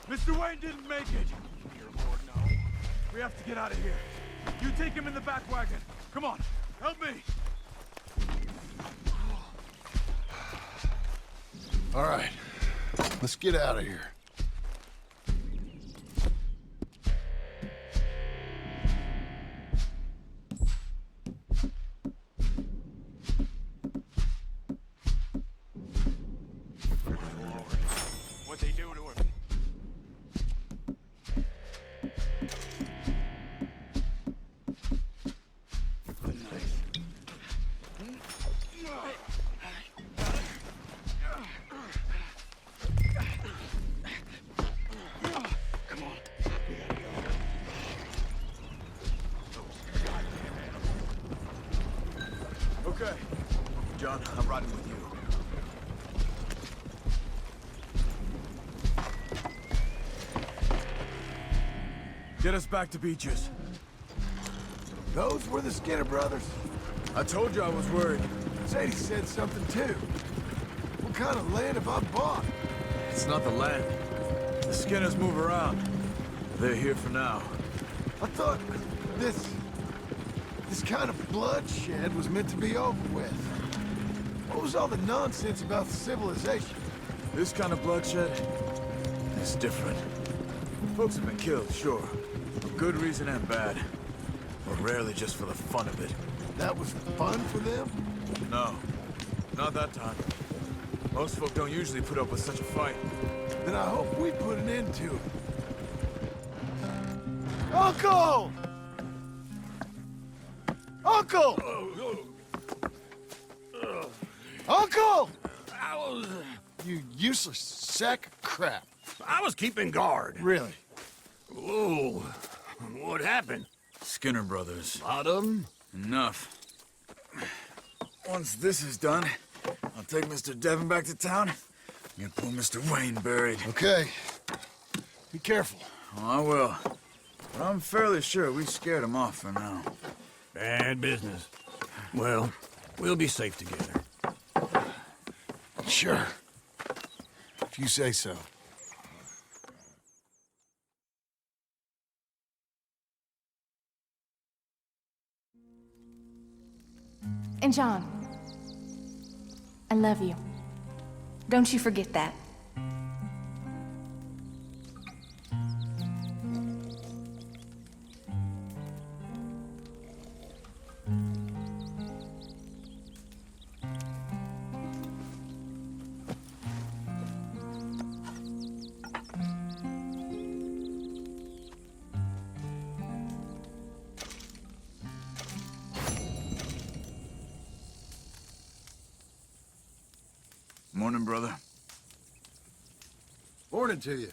Mr. Wayne didn't make it. Dear Lord, no. We have to get out of here. You take him in the back wagon. Come on, help me. All right, let's get out of here. What'd they do to him? Okay. John, I'm riding with you. Get us back to Beaches. Those were the Skinner brothers. I told you I was worried. Sadie said something too. What kind of land have I bought? It's not the land. The Skinners move around. They're here for now. I thought this kind of bloodshed was meant to be over with. What was all the nonsense about civilization? This kind of bloodshed is different. Folks have been killed, sure. For good reason and bad. But rarely just for the fun of it. That was fun for them? No. Not that time. Most folk don't usually put up with such a fight. Then I hope we put an end to it. Uncle! Uncle! Uncle! You useless sack of crap. I was keeping guard. Really? Whoa. What happened? Skinner brothers. Lot of them? Enough. Once this is done, I'll take Mr. Devon back to town and get poor Mr. Wayne buried. Okay. Be careful. Oh, I will. But I'm fairly sure we scared him off for now. Bad business. Well, we'll be safe together. Sure. If you say so. And John, I love you. Don't you forget that. Morning, brother. Morning to you.